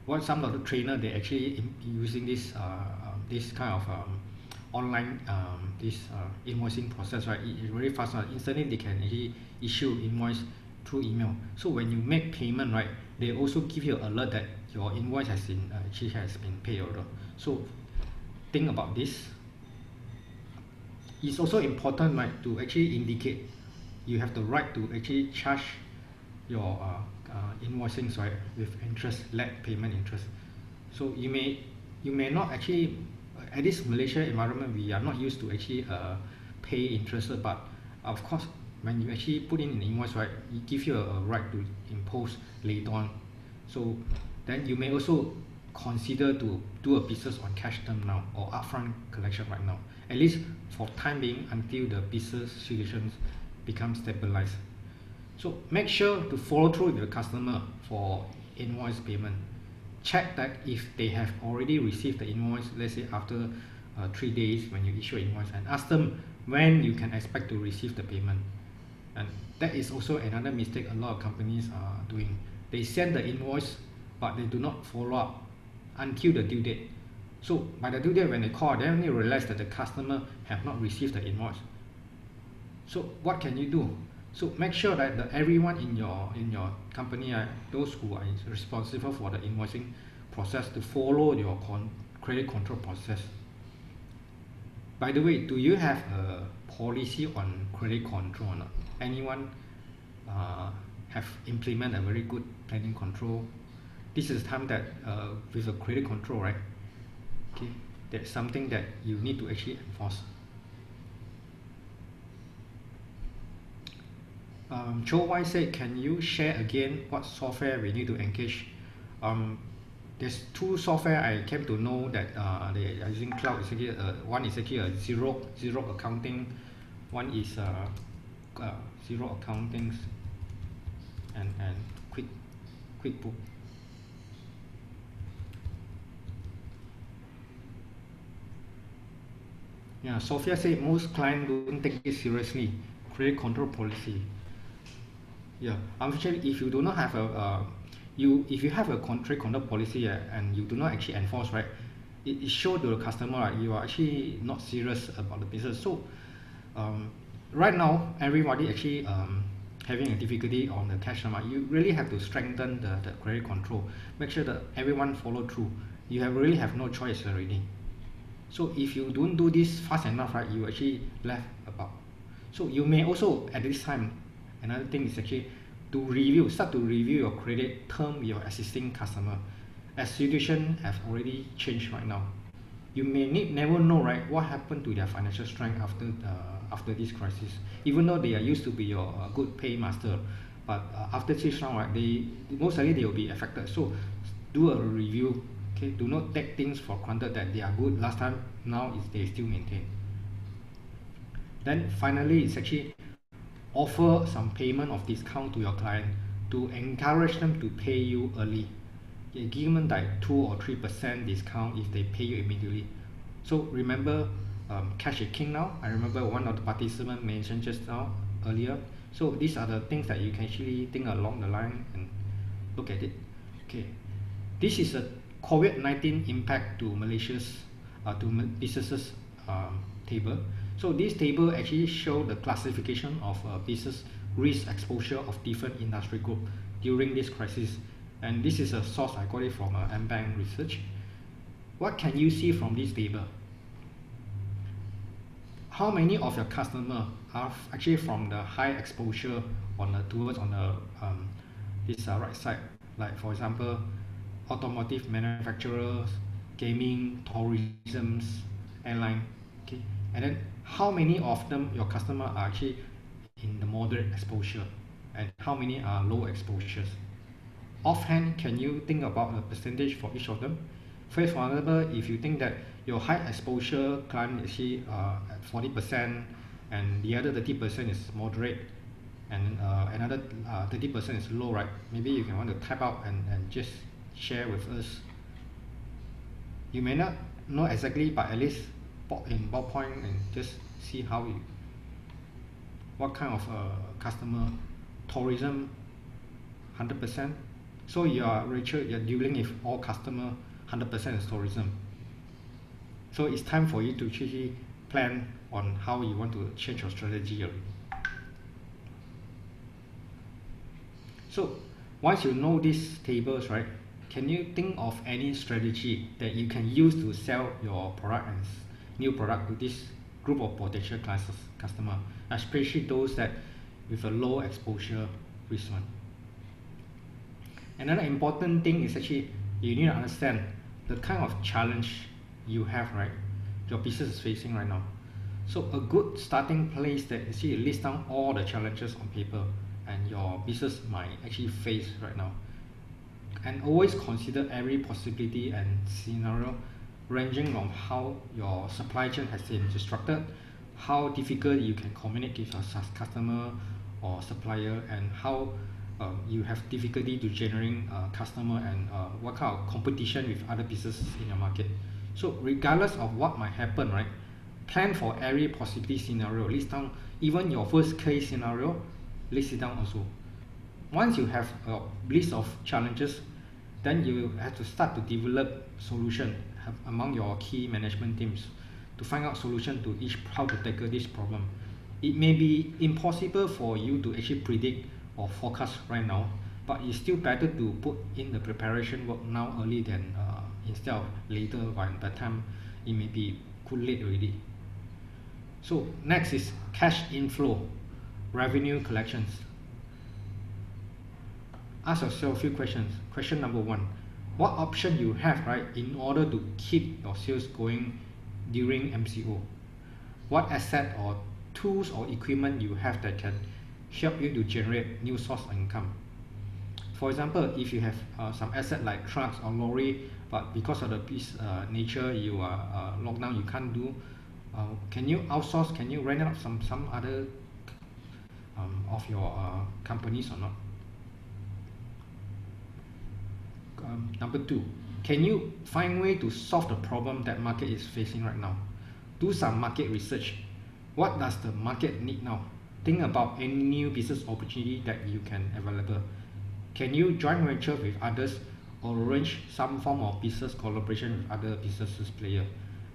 what some of the trainer they actually using this kind of online invoicing process, right? It is very fast. Instantly they can actually issue invoice through email. So when you make payment, right, they also give you an alert that your invoice has been paid already. So think about this. It's also important, right, to actually indicate you have the right to actually charge your invoicing, right, with interest-led payment interest. So you may not actually at this Malaysia environment, we are not used to actually pay interest, but of course when you actually put in an invoice, right, it gives you a right to impose later on. So then you may also consider to do a business on cash term now or upfront collection right now, at least for time being until the business situation becomes stabilized. So make sure to follow through with the customer for invoice payment. Check that if they have already received the invoice, let's say after 3 days when you issue an invoice, and ask them when you can expect to receive the payment. And that is also another mistake a lot of companies are doing. They send the invoice, but they do not follow up until the due date. So by the due date, when they call, they only realize that the customer have not received the invoice. So what can you do? So make sure that everyone in your company, those who are responsible for the invoicing process, to follow your credit control process. By the way, do you have a policy on credit control or not? Anyone have implemented a very good planning control? This is time that with a credit control, right? Okay, that's something that you need to actually enforce. Joe White said, can you share again what software we need to engage? There's two software I came to know that they are using cloud. One is actually a zero accounting, one is zero accounting and QuickBook. Yeah, Sophia said most clients don't take it seriously. Credit control policy. Yeah, unfortunately, if you do not have if you have a credit control policy and you do not actually enforce, right, it shows to the customer, right, you are actually not serious about the business. So right now, everybody actually having a difficulty on the cash amount. You really have to strengthen the credit control. Make sure that everyone follow through. You really have no choice already. So if you don't do this fast enough, right, you actually left about. So you may also at this time, another thing is actually to start to review your credit term with your existing customer. As situation have already changed right now, you may never know, right, what happened to their financial strength after this crisis. Even though they are used to be your good paymaster, but after this round, right, most likely they will be affected. So do a review. Okay, do not take things for granted that they are good last time. Now they still maintain. Then finally, it's actually offer some payment of discount to your client to encourage them to pay you early. Okay, give them like 2 or 3% discount if they pay you immediately. So remember, cash is king now. I remember one of the participants mentioned just now earlier. So these are the things that you can actually think along the line and look at it. Okay, this is a COVID-19 impact to Malaysia's businesses table. So this table actually shows the classification of business risk exposure of different industry group during this crisis. And this is a source I got it from MBank research. What can you see from this table? How many of your customers are actually from the high exposure towards this right side? Like for example, automotive manufacturers, gaming, tourism, airline. Okay, and then how many of them your customer are actually in the moderate exposure, and how many are low exposures? Offhand, can you think about the percentage for each of them? For example, if you think that your high exposure client is actually at 40%, and the other 30% is moderate, and another 30% is low, right? Maybe you can want to type out and just share with us. You may not know exactly, but at least in ballpoint and just see what kind of customer. Tourism, 100%. So Rachel, you're dealing with all customer, 100% is tourism. So it's time for you to actually plan on how you want to change your strategy already. So once you know these tables, right, can you think of any strategy that you can use to sell your product and new product to this group of potential customer, especially those that with a low exposure risk one? Another important thing is actually you need to understand the kind of challenge you have, right, your business is facing right now. So a good starting place that actually lists down all the challenges on paper and your business might actually face right now. And always consider every possibility and scenario, ranging from how your supply chain has been disrupted, how difficult you can communicate with your customer, or supplier, and how you have difficulty to generating customer, and what kind of competition with other businesses in your market. So regardless of what might happen, right, plan for every possibility scenario. List down even your worst case scenario. List it down also. Once you have a list of challenges, then you have to start to develop solution among your key management teams to find out solution to each how to tackle this problem. It may be impossible for you to actually predict or forecast right now, but it's still better to put in the preparation work now early than instead of later, by the time it may be too late already. So next is cash inflow, revenue collections. Ask yourself a few questions. Question number one, what option you have, right, in order to keep your sales going during MCO? What asset or tools or equipment you have that can help you to generate new source of income? For example, if you have some asset like trucks or lorry, but because of the nature you are locked down, you can't do, can you outsource, can you rent out some other of your companies or not? Number two, can you find way to solve the problem that market is facing right now? Do some market research. What does the market need now? Think about any new business opportunity that you can available. Can you join venture with others or arrange some form of business collaboration with other businesses player?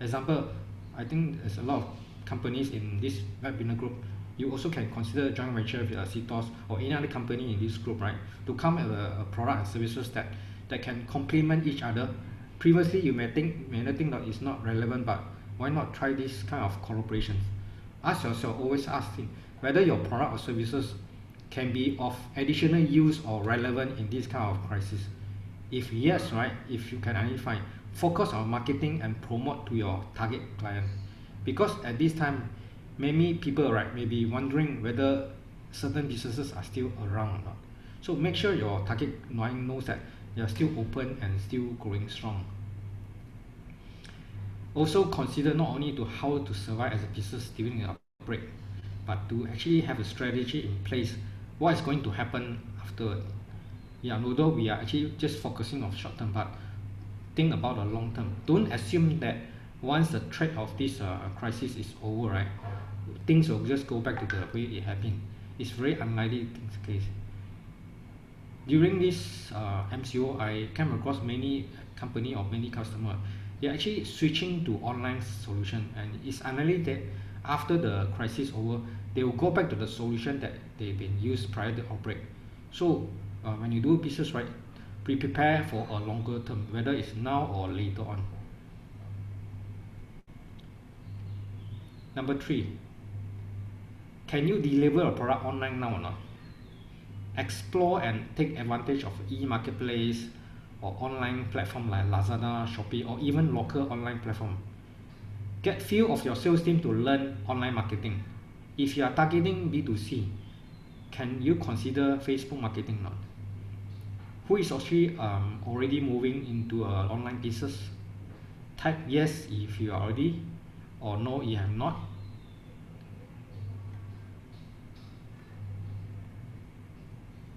Example, I think there's a lot of companies in this webinar group. You also can consider joint venture with CTOS or any other company in this group, right? To come with a product and services that can complement each other. Previously, you may not think that it's not relevant, but why not try this kind of collaboration? Ask yourself, always ask whether your product or services can be of additional use or relevant in this kind of crisis. If yes, right, if you can identify, focus on marketing and promote to your target client. Because at this time, many people, right, may be wondering whether certain businesses are still around or not. So make sure your target client knows that they are still open and still growing strong. Also consider not only to how to survive as a business during the outbreak, but to actually have a strategy in place. What is going to happen afterward? Yeah, although we are actually just focusing on short term, but think about the long term. Don't assume that once the threat of this crisis is over, right, things will just go back to the way it happened. It's very unlikely in this case. During this MCO, I came across many company or many customers. They're actually switching to online solution, and it's unlikely that after the crisis over, they will go back to the solution that they've been used prior to the outbreak. So when you do business, right, prepare for a longer term, whether it's now or later on. Number three, can you deliver a product online now or not? Explore and take advantage of e-marketplace or online platform like Lazada, Shopee, or even local online platform. Get few of your sales team to learn online marketing. If you are targeting B2C, can you consider Facebook marketing or not? Who is actually already moving into an online business? Type yes if you are already, or no if you have not.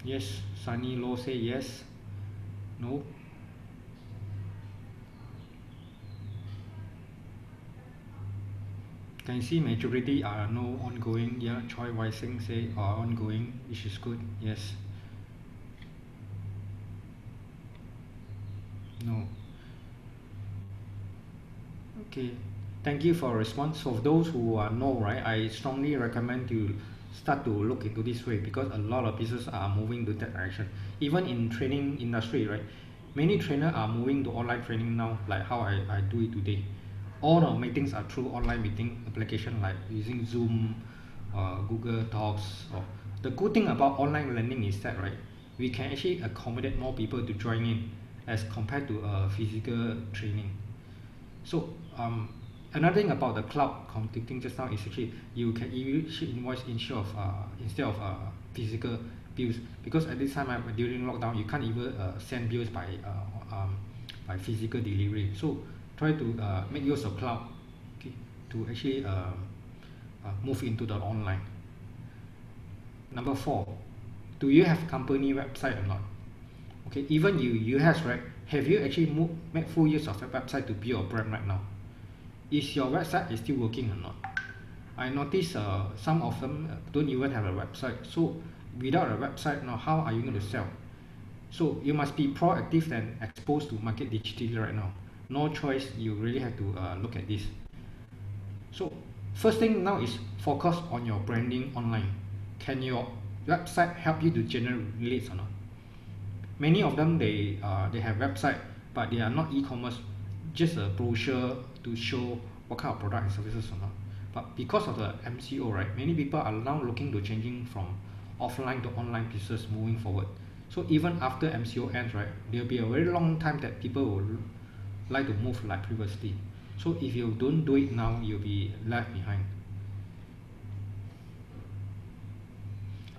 Yes, Sunny Low say yes. No. Can see majority are no ongoing. Yeah, Choi Wai-sing say are ongoing, which is good. Yes. No. Okay. Thank you for your response. For those who are no, right, I strongly recommend you start to look into this way, because a lot of businesses are moving to that direction. Even in training industry, right, many trainers are moving to online training now, like how I do it today. All our meetings are through online meeting application like using Zoom, Google Docs. The good thing about online learning is that, right, we can actually accommodate more people to join in as compared to physical training. So another thing about the cloud computing just now is actually you can issue invoice instead of physical bills, because at this time during lockdown you can't even send bills by physical delivery. So try to make use of cloud, okay, to actually move into the online. Number 4, do you have company website or not? Okay, even you has, right? Have you actually made full use of your website to build your brand right now? Is your website is still working or not? I notice some of them don't even have a website. So without a website now, how are you going to sell? So you must be proactive and exposed to market digitally right now. No choice, you really have to look at this. So first thing now is focus on your branding online. Can your website help you to generate leads or not? Many of them they have website, but they are not e-commerce, just a brochure to show what kind of product and services or not. But because of the MCO, right, many people are now looking to changing from offline to online pieces moving forward. So even after MCO ends, right, there will be a very long time that people will like to move like previously. So if you don't do it now, you'll be left behind.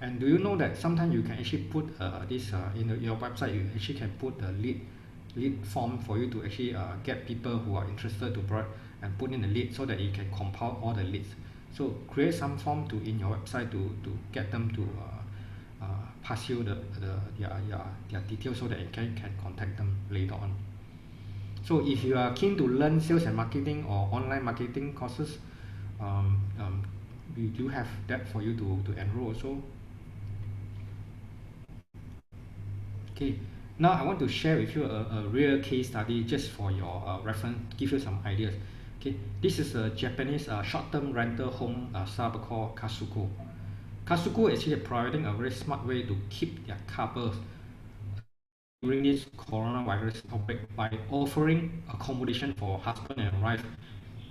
And do you know that sometimes you can actually put this in your website, you actually can put the lead form for you to actually get people who are interested to buy and put in the lead so that you can compile all the leads. So create some form to in your website to get them to pass you their details so that you can contact them later on. So if you are keen to learn sales and marketing or online marketing courses, we do have that for you to enroll also. Okay, now I want to share with you a real case study just for your reference, give you some ideas. Okay, this is a Japanese short-term rental home startup called Kasuko. Kasuko is actually providing a very smart way to keep their couples during this coronavirus outbreak by offering accommodation for husband and wife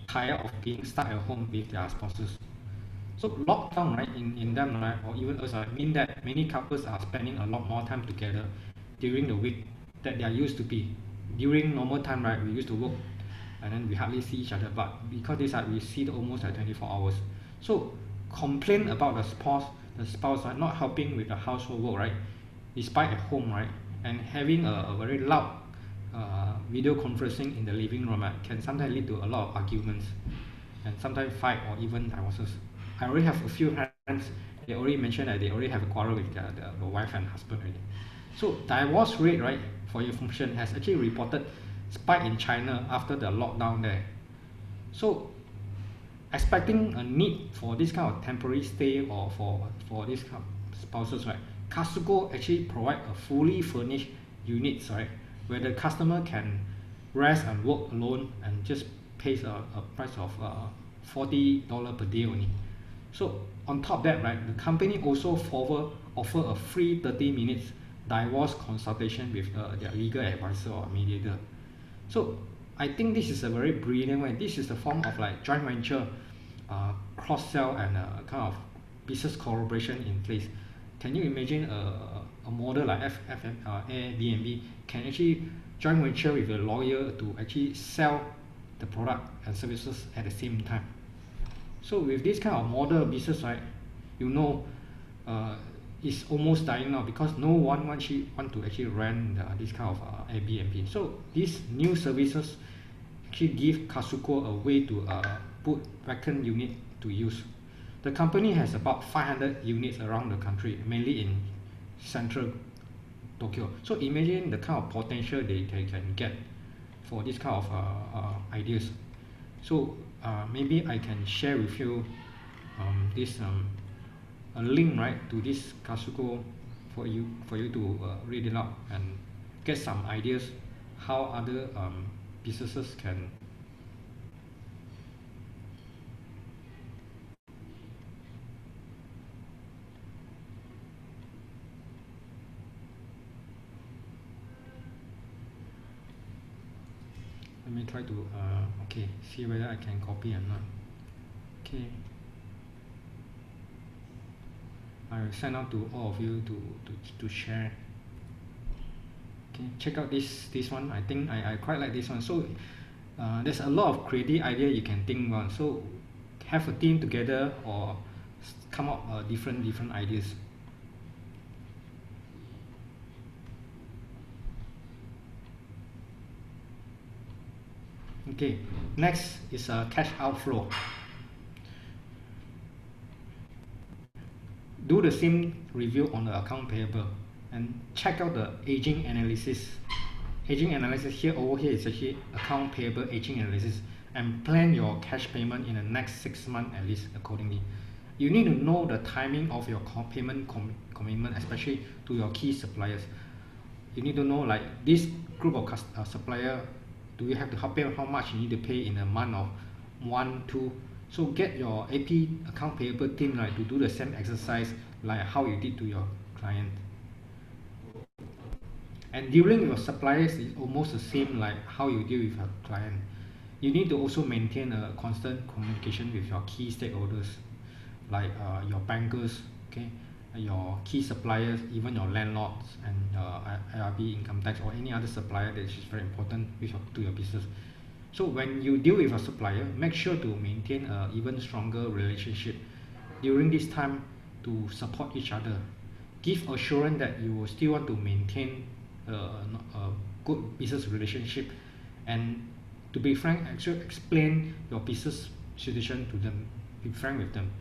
tired of being stuck at home with their spouses. So lockdown, right, in them, right, or even us, mean that many couples are spending a lot more time together during the week that they are used to be. During normal time, right, we used to work and then we hardly see each other. But because this, we see it almost at 24 hours. So complain about the spouse are not helping with the household work, right, despite at home, right, and having a very loud video conferencing in the living room, right, can sometimes lead to a lot of arguments and sometimes fight or even divorces. I already have a few friends, they already mentioned that they already have a quarrel with the wife and husband already. So divorce rate, right, for your function has actually reported spike in China after the lockdown there. So expecting a need for this kind of temporary stay or for this kind of spouses, right, Kasuko actually provide a fully furnished units, right, where the customer can rest and work alone and just pays a price of $40 per day only. So on top of that, right, the company also offer a free 30 minutes divorce consultation with their legal advisor or mediator. So I think this is a very brilliant way. This is a form of like joint venture, cross-sell and kind of business collaboration in place. Can you imagine a model like Airbnb can actually joint venture with a lawyer to actually sell the product and services at the same time? So with this kind of model business, right, you know, it's almost dying now because no one want to actually rent this kind of Airbnb. So these new services actually give Kasuko a way to put vacant unit to use. The company has about 500 units around the country, mainly in central Tokyo. So imagine the kind of potential they can get for this kind of ideas. So maybe I can share with you this a link, right, to this Kasuko for you to read it out and get some ideas how other businesses can. Let me try to okay, see whether I can copy or not. Okay, I will send out to all of you to share. Okay, check out this one. I think I quite like this one. So there's a lot of creative idea you can think about. So have a team together or come up different ideas. Okay, next is cash outflow. do the same review on the account payable and check out the aging analysis. Aging analysis here over here is actually account payable aging analysis, and plan your cash payment in the next 6 months at least accordingly. You need to know the timing of your payment commitment, especially to your key suppliers. You need to know like this group of supplier, do you have to pay how much you need to pay in a month of 1, 2. So get your AP account payable team like to do the same exercise like how you did to your client. And dealing with your suppliers is almost the same like how you deal with your client. You need to also maintain a constant communication with your key stakeholders, like your bankers, okay, your key suppliers, even your landlords and IRB, income tax, or any other supplier that is very important to your business. So when you deal with a supplier, make sure to maintain an even stronger relationship during this time to support each other. Give assurance that you will still want to maintain a good business relationship, and to be frank, actually explain your business situation to them. Be frank with them.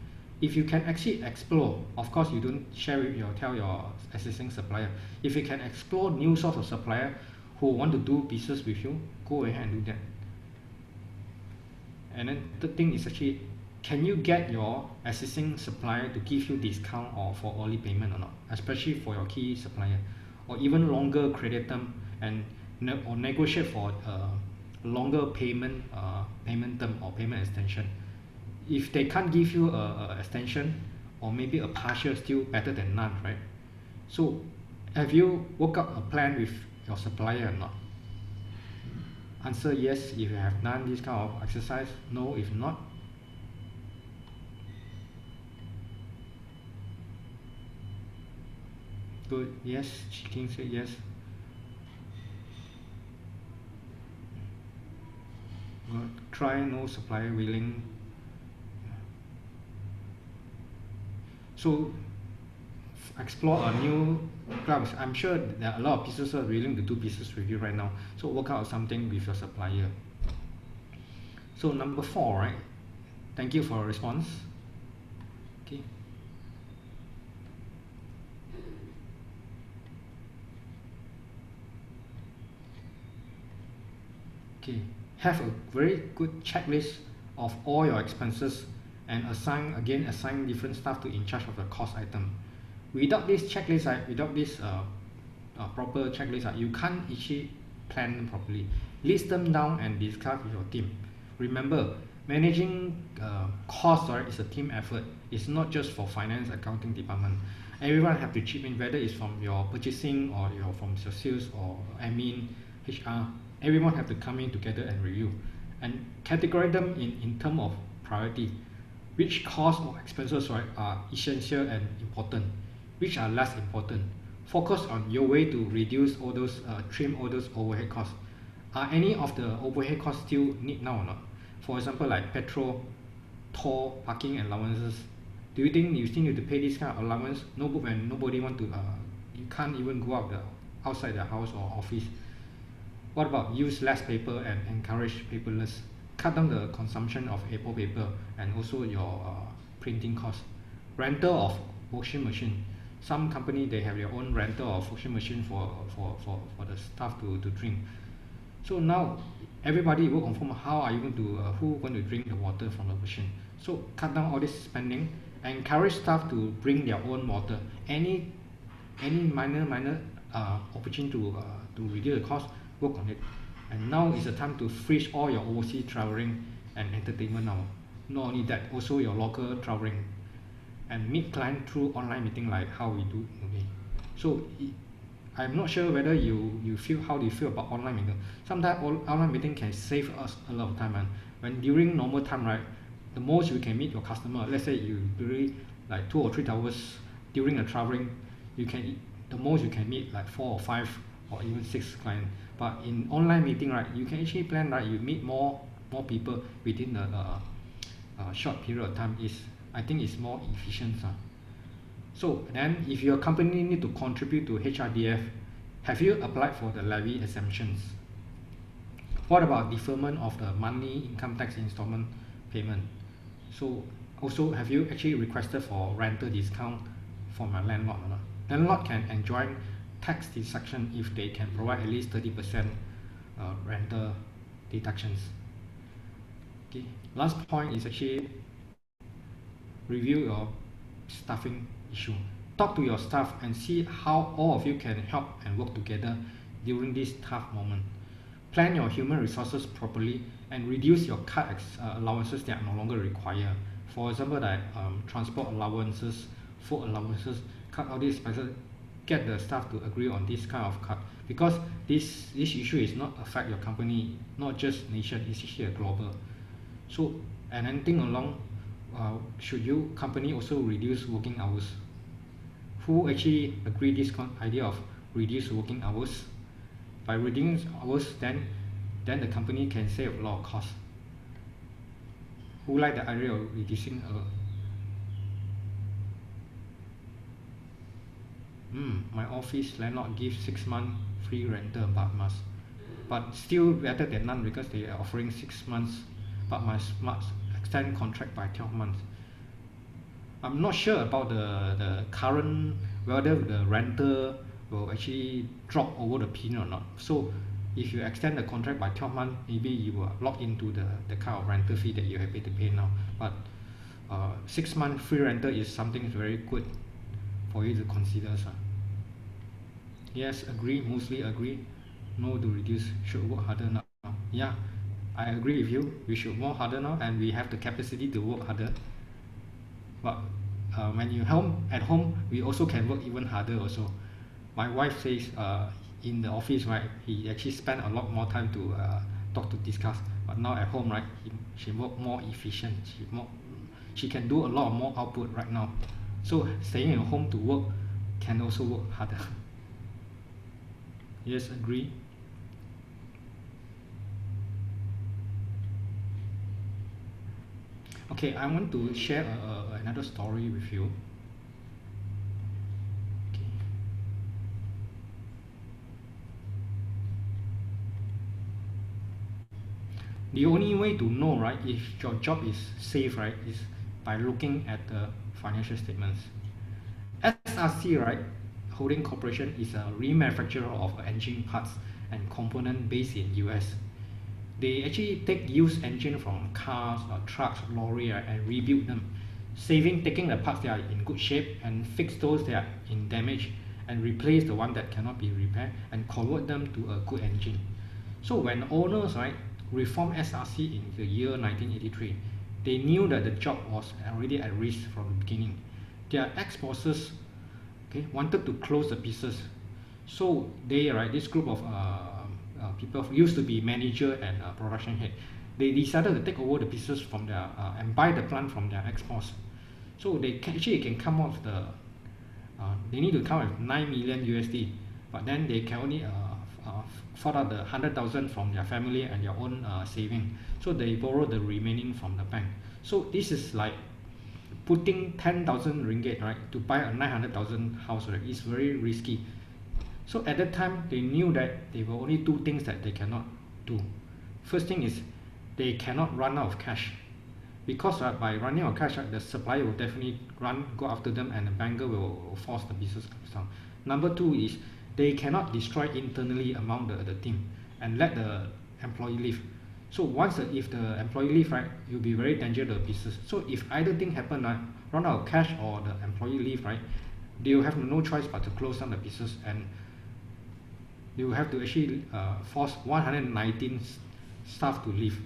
If you can actually explore, of course you don't tell your existing supplier. If you can explore new source of supplier who want to do business with you, go ahead and do that. And then the thing is actually, can you get your existing supplier to give you discount or for early payment or not, especially for your key supplier, or even longer credit term, and or negotiate for longer payment term or payment extension. If they can't give you a extension or maybe a partial, still better than none, right? So have you worked out a plan with your supplier or not? Answer yes if you have done this kind of exercise, no if not. Good, yes, King said yes. Good. Try no supplier willing. So explore a new clubs. I'm sure there are a lot of businesses willing to do business with you right now. So work out something with your supplier. So number 4, right? Thank you for your response. Okay. Okay. Have a very good checklist of all your expenses and assign different staff to in charge of the cost item. Without this checklist, without this proper checklist, you can't actually plan them properly. List them down and discuss with your team. Remember, managing costs is a team effort. It's not just for finance, accounting department. Everyone have to chip in, whether it's from your purchasing or from your sales or admin, HR. Everyone have to come in together and review and categorize them in terms of priority. Which costs or expenses are essential and important, which are less important. Focus on your way to reduce all those, trim all those overhead costs. Are any of the overhead costs still need now or not? For example, like petrol, toll, parking allowances. Do you think you still need to pay this kind of allowance? When nobody want to, you can't even go out outside the house or office. What about use less paper and encourage paperless? Cut down the consumption of A4 paper and also your printing costs. Rental of washing machine. Some company they have their own rental of washing machine for the staff to drink. So now everybody work on home. How are you going to who going to drink the water from the machine? So cut down all this spending. Encourage staff to bring their own water. Any minor opportunity to reduce the cost, work on it. And now is the time to freeze all your overseas traveling and entertainment now. Not only that, also your local traveling, and meet client through online meeting like how we do today. So I'm not sure whether how do you feel about online meeting. Sometimes online meeting can save us a lot of time, and when during normal time, right, the most you can meet your customer, let's say you really like 2 or 3 hours during the traveling, the most you can meet like 4 or 5 or even 6 clients. But in online meeting, right, you can actually plan, right, you meet more people within a short period of time. I think it's more efficient. So then if your company need to contribute to HRDF, have you applied for the levy exemptions? What about deferment of the monthly income tax installment payment? So also, have you actually requested for rental discount for my landlord or not. Landlord can enjoy tax deduction if they can provide at least 30% rental deductions. Okay. Last point is actually review your staffing issue. Talk to your staff and see how all of you can help and work together during this tough moment. Plan your human resources properly and reduce your cut allowances that are no longer required. For example, like transport allowances, food allowances, cut all these expenses. Get the staff to agree on this kind of cut, because this issue is not affect your company, not just nation, it's actually global. So, and anything along, should you company also reduce working hours? Who actually agree this idea of reduce working hours? By reducing hours, then the company can save a lot of costs. Who like the idea of reducing my office landlord gives 6 months free rental but still better than none, because they are offering 6 months but must extend contract by 12 months. I'm not sure about the current, whether the rental will actually drop over the period or not. So if you extend the contract by 12 months, maybe you will lock into the kind of rental fee that you have to pay now. But 6 months free rental is something very good for you to consider, sir. Yes, agree, mostly agree. No to reduce, should work harder now. Yeah, I agree with you. We should work harder now, and we have the capacity to work harder. But when you at home, we also can work even harder also. My wife says in the office, right, he actually spend a lot more time to talk to discuss. But now at home, right, she work more efficient. She can do a lot more output right now. So staying at home to work can also work harder. Yes, agree. Okay, I want to share another story with you. Okay. The only way to know, right, if your job is safe, right, is by looking at the financial statements. SRC, right, Holding Corporation is a remanufacturer of engine parts and components based in US. They actually take used engine from cars or trucks, lorry, and rebuild them, taking the parts that are in good shape and fix those that are in damage, and replace the one that cannot be repaired and convert them to a good engine. So when owners, right, reformed SRC in the year 1983, they knew that the job was already at risk from the beginning. Their ex-bosses, okay, wanted to close the business. So they, right, this group of people who used to be manager and production head, they decided to take over the business from their and buy the plant from their ex-boss. So they can come up with they need to come with 9 million USD, but then they can only afford out the 100,000 from their family and their own saving. So they borrow the remaining from the bank. So this is like putting 10,000 ringgit, right, to buy a 900,000 house, right, is very risky. So at that time, they knew that there were only two things that they cannot do. First thing is they cannot run out of cash, because by running out of cash, the supplier will definitely go after them, and the banker will force the business down. Number two is they cannot destroy internally among the team and let the employee leave. So if the employee leave, right, it will be very dangerous to the business. So if either thing happen, run out of cash or the employee leave, right, they will have no choice but to close down the business, and they will have to actually force 119 staff to leave.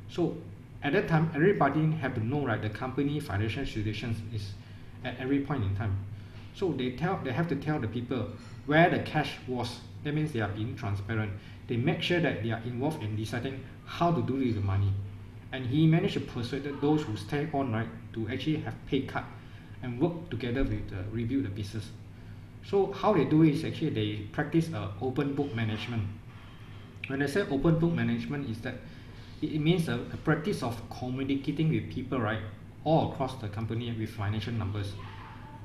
So at that time, everybody have to know, right, the company financial situations is at every point in time. So they have to tell the people where the cash was. That means they are being transparent. They make sure that they are involved in deciding how to do with the money. And he managed to persuade those who stay on, right, to actually have pay cut and work together with rebuild the business. So how they do it is actually they practice open book management. When I say open book management, is that it means a practice of communicating with people, right, all across the company with financial numbers.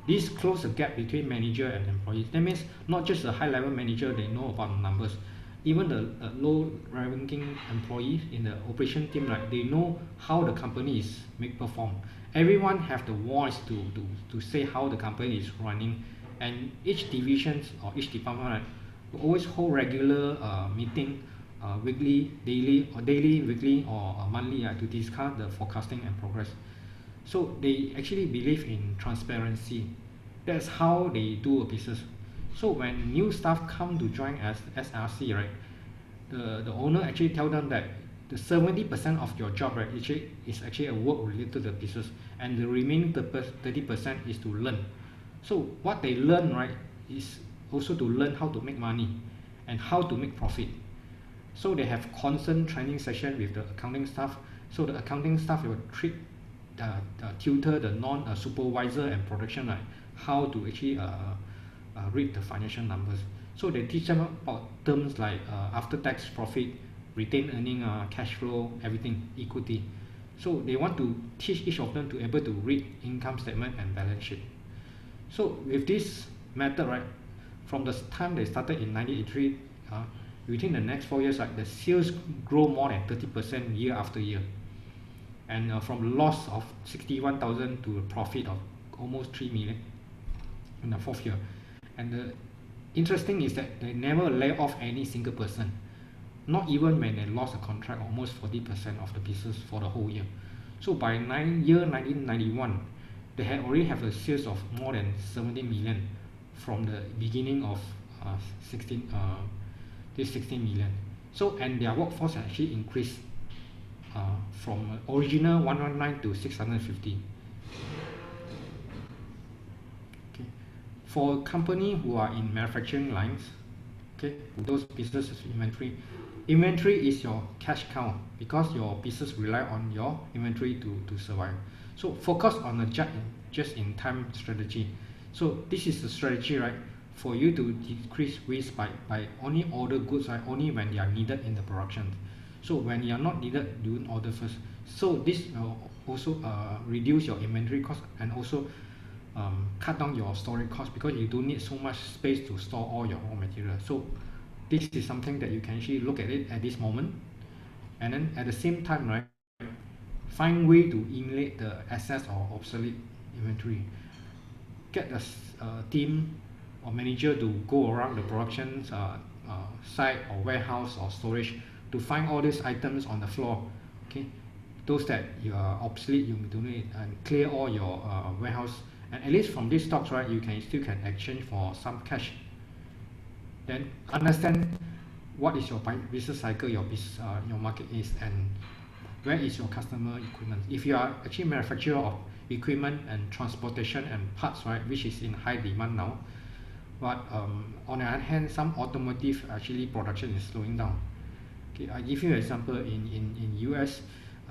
This close the gap between manager and employees. That means not just the high-level manager, they know about the numbers. Even the low-ranking employees in the operation team, right, they know how the company is perform, everyone have the voice to say how the company is running, and each divisions or each department, right, will always hold regular meeting, weekly, daily, weekly, or monthly, to discuss the forecasting and progress. So they actually believe in transparency. That's how they do a business. So when new staff come to join as SRC, right, the owner actually tell them that the 70% of your job, right, is actually a work related to the business, and the remaining 30% is to learn. So what they learn, right, is also to learn how to make money and how to make profit. So they have constant training session with the accounting staff. So the accounting staff will treat tutor the non-supervisor and production, right, how to actually read the financial numbers. So they teach them about terms like after-tax profit, retained earning, cash flow, everything, equity. So they want to teach each of them to able to read income statement and balance sheet. So with this method, right, from the time they started in 1983, within the next 4 years, right, the sales grow more than 30% year after year, and from loss of 61,000 to a profit of almost 3 million in the fourth year. And the interesting is that they never lay off any single person, not even when they lost a contract, almost 40% of the business for the whole year. So by year 1991, they had already have a sales of more than 70 million from the beginning of 16 million. So, and their workforce actually increased from original 119 to 650. Okay. For company who are in manufacturing lines, okay, those businesses inventory is your cash cow, because your business rely on your inventory to survive. So focus on a just-in-time strategy. So this is the strategy, right, for you to decrease risk by only order goods, right, only when they are needed in the production. So when you are not needed, you don't order first. So this will also reduce your inventory cost, and also cut down your storage cost, because you don't need so much space to store all your raw material. So this is something that you can actually look at it at this moment, and then at the same time, right, find way to eliminate the excess or obsolete inventory. Get a team or manager to go around the production site or warehouse or storage to find all these items on the floor. Okay, those that you are obsolete, you donate, and clear all your warehouse. And at least from these stocks, right, you can still exchange for some cash. Then understand what is your business cycle, your market is, and where is your customer equipment. If you are actually manufacturer of equipment and transportation and parts, right, which is in high demand now, but on the other hand, some automotive actually production is slowing down. Okay, I give you an example. In US,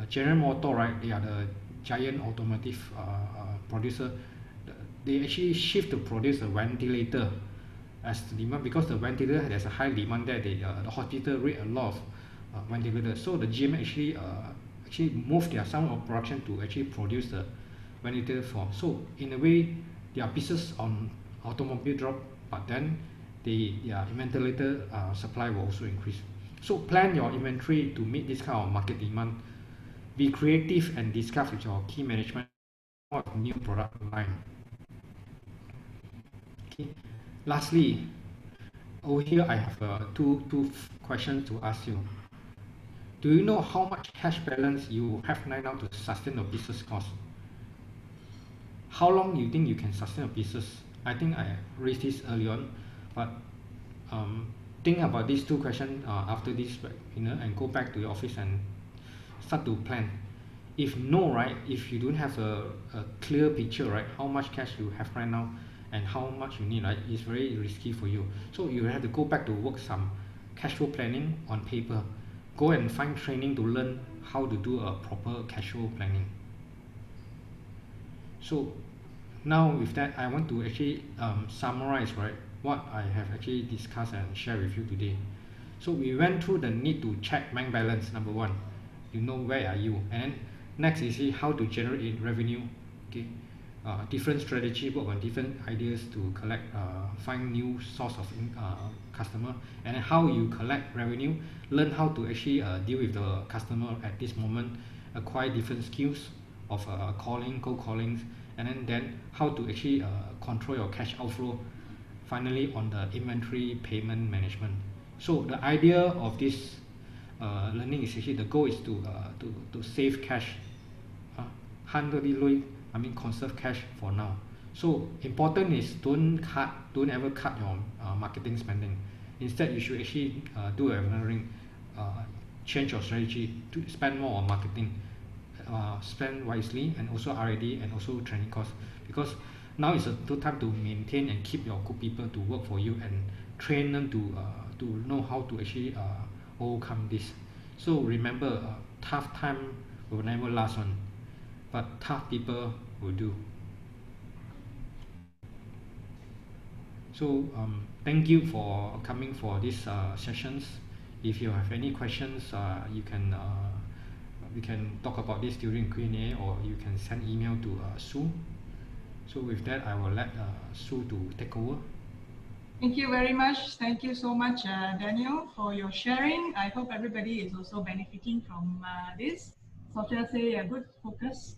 General Motor, right, they are the giant automotive producer. They actually shift to produce a ventilator as the demand, because the ventilator has a high demand there. The hospital rate a lot of ventilators. So the GM actually moved their some of production to actually produce the ventilator for. So in a way, their business on automobile drop, but then their ventilator supply will also increase. So plan your inventory to meet this kind of market demand. Be creative and discuss with your key management what new product line. Okay. Lastly, over here I have two questions to ask you. Do you know how much cash balance you have right now to sustain your business cost? How long you think you can sustain a business? I think I raised this early on, but think about these two questions after this, and go back to your office and start to plan. If no, right, if you don't have a clear picture, right, how much cash you have right now and how much you need, right, it's very risky for you. So you have to go back to work some cash flow planning on paper. Go and find training to learn how to do a proper cash flow planning. So now with that, I want to actually summarize, right, what I have actually discussed and share with you today. So we went through the need to check bank balance, number one. You know where are you, and next is how to generate revenue. Okay, different strategy, work on different ideas to collect, find new source of customer, and how you collect revenue. Learn how to actually deal with the customer at this moment. Acquire different skills. of calling, cold callings, and then how to actually control your cash outflow. Finally, on the inventory payment management. So the idea of this learning is actually the goal is to save cash, uh, 100 I mean conserve cash for now. So important is don't ever cut your marketing spending. Instead, you should actually do a uh, change your strategy to spend more on marketing, spend wisely, and also R&D and also training costs, because now is a good time to maintain and keep your good people to work for you and train them to know how to actually overcome this. So remember, tough time will never last one, but tough people will do. So thank you for coming for these sessions. If you have any questions, you can we can talk about this during Q&A, or you can send email to Sue. So with that, I will let Sue to take over. Thank you very much. Thank you so much, Daniel, for your sharing. I hope everybody is also benefiting from this. So just say a good focus.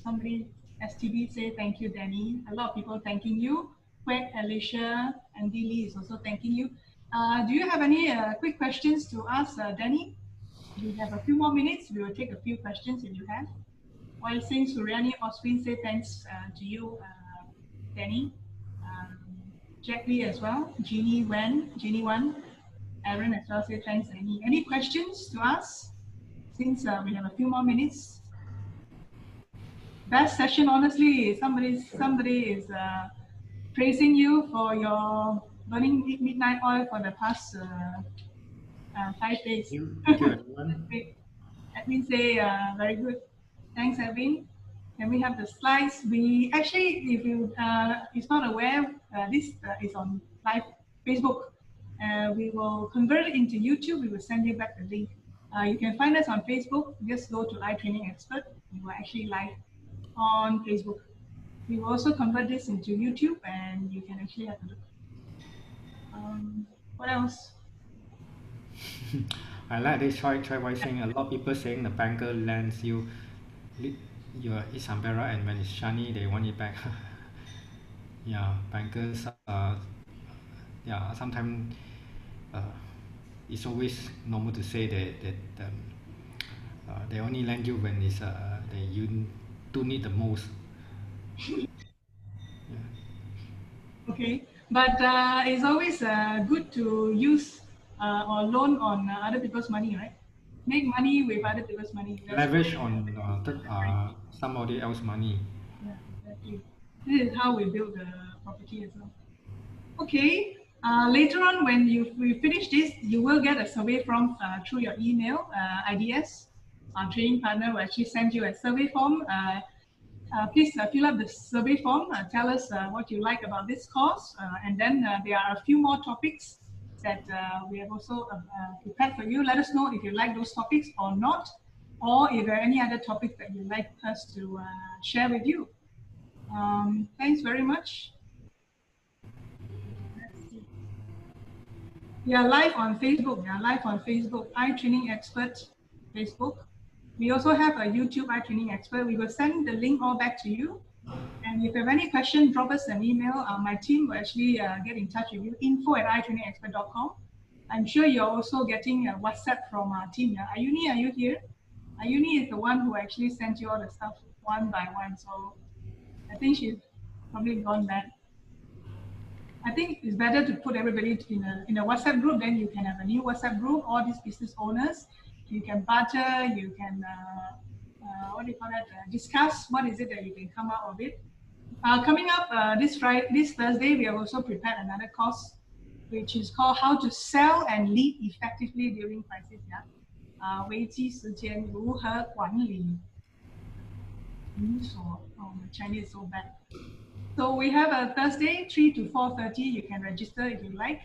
Somebody, STB, say thank you, Danny. A lot of people thanking you. Quek, Alicia, Andy Lee is also thanking you. Do you have any quick questions to ask, Danny? We have a few more minutes. We will take a few questions if you have. While saying Suryani Oswin, say thanks to you, Danny. Um, Jack Lee as well. Jeannie Wan, Aaron as well, say thanks, Danny. Any questions to ask? Since we have a few more minutes. Best session, honestly, somebody is praising you for your burning midnight oil for the past 5 days. Thank you everyone. Admin say very good. Thanks, Edwin. Can we have the slides? We actually, if you is not aware, this is on live Facebook. We will convert it into YouTube. We will send you back the link. You can find us on Facebook. Just go to iTraining Expert. We will actually live on Facebook. We will also convert this into YouTube, and you can actually have a look. What else? I like this try by saying a lot of people saying the banker lends you your his umbrella, and when it's shiny they want it back. Yeah, bankers yeah, sometimes uh, it's always normal to say that they only lend you when it's that you do need the most. Yeah. Okay, but it's always good to use or loan on other people's money, right? Make money with other people's money. That's Leverage on somebody else's money. yeah, exactly. This is how we build the property as well. Okay. Later on, when we finish this, you will get a survey form through your email, IDS. Our training partner will actually send you a survey form. Please fill up the survey form. Tell us what you like about this course. And then there are a few more topics that we have also prepared for you. Let us know if you like those topics or not, or if there are any other topics that you'd like us to share with you. Thanks very much. Let's see. We are live on Facebook. We are live on Facebook, iTraining Expert Facebook. We also have a YouTube iTraining Expert. We will send the link all back to you. And if you have any question, drop us an email. My team will actually get in touch with you, info@itrainingexpert.com. I'm sure you're also getting a WhatsApp from our team. Ayuni, are you here? Ayuni is the one who actually sent you all the stuff one by one. So I think she's probably gone back. I think it's better to put everybody in a WhatsApp group. Then you can have a new WhatsApp group. All these business owners, you can barter. You can what do you call that? Discuss what is it that you can come out of it. Coming up this Thursday, we have also prepared another course, which is called "How to Sell and Lead Effectively During Crisis." Yeah, 危机时间如何管理营所? Oh, my Chinese is so bad. So we have a Thursday, 3 to 4:30. You can register if you like.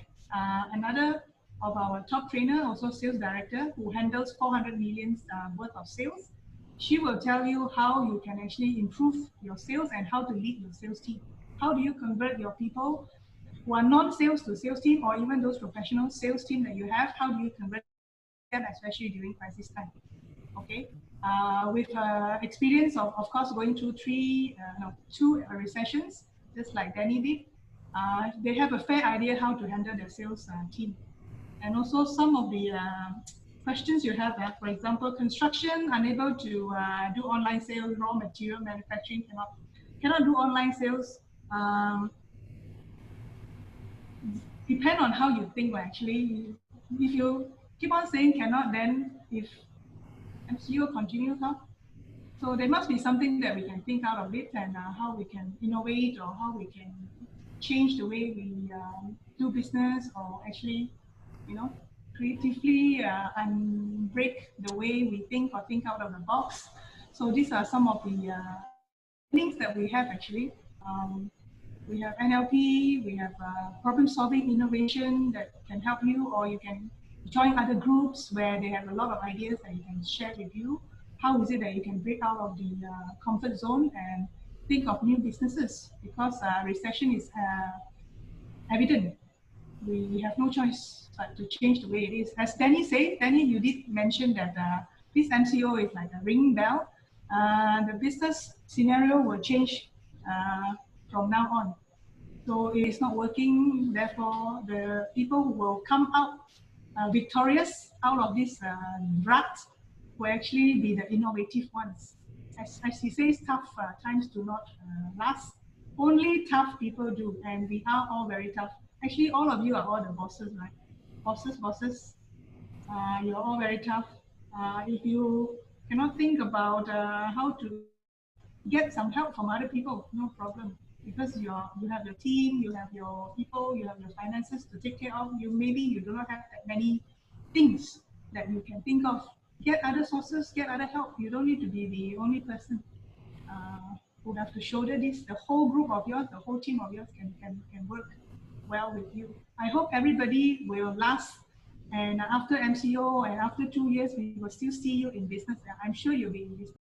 Another of our top trainer, also sales director, who handles 400 million worth of sales. She will tell you how you can actually improve your sales and how to lead your sales team. How do you convert your people who are non-sales to sales team, or even those professional sales team that you have? How do you convert them, especially during crisis time? okay, with experience of course, going through two recessions, just like Danny did. They have a fair idea how to handle their sales team. And also some of the questions you have, for example, construction unable to do online sales, raw material manufacturing cannot do online sales. Depend on how you think. Actually, if you keep on saying cannot, then if MCO continues on, so there must be something that we can think out of it, and how we can innovate, or how we can change the way we do business, or actually, you know, creatively and break the way we think, or think out of the box. So these are some of the things that we have actually. We have NLP, we have problem solving innovation that can help you, or you can join other groups where they have a lot of ideas that you can share with you. How is it that you can break out of the comfort zone and think of new businesses? Because recession is evident. We have no choice but to change the way it is. As Danny said, Danny, you did mention that this MCO is like a ringing bell. The business scenario will change from now on. So it is not working. Therefore, the people who will come out victorious out of this drought will actually be the innovative ones. As he says, tough times do not last. Only tough people do, and we are all very tough. Actually, all of you are all the bosses, right? Bosses. You're all very tough. If you cannot think about how to get some help from other people, no problem. Because you have your team, you have your people, you have your finances to take care of. Maybe you do not have that many things that you can think of. Get other sources, get other help. You don't need to be the only person who have to shoulder this. The whole group of yours, the whole team of yours can work well with you. I hope everybody will last. And after MCO and after 2 years, we will still see you in business. I'm sure you'll be in business.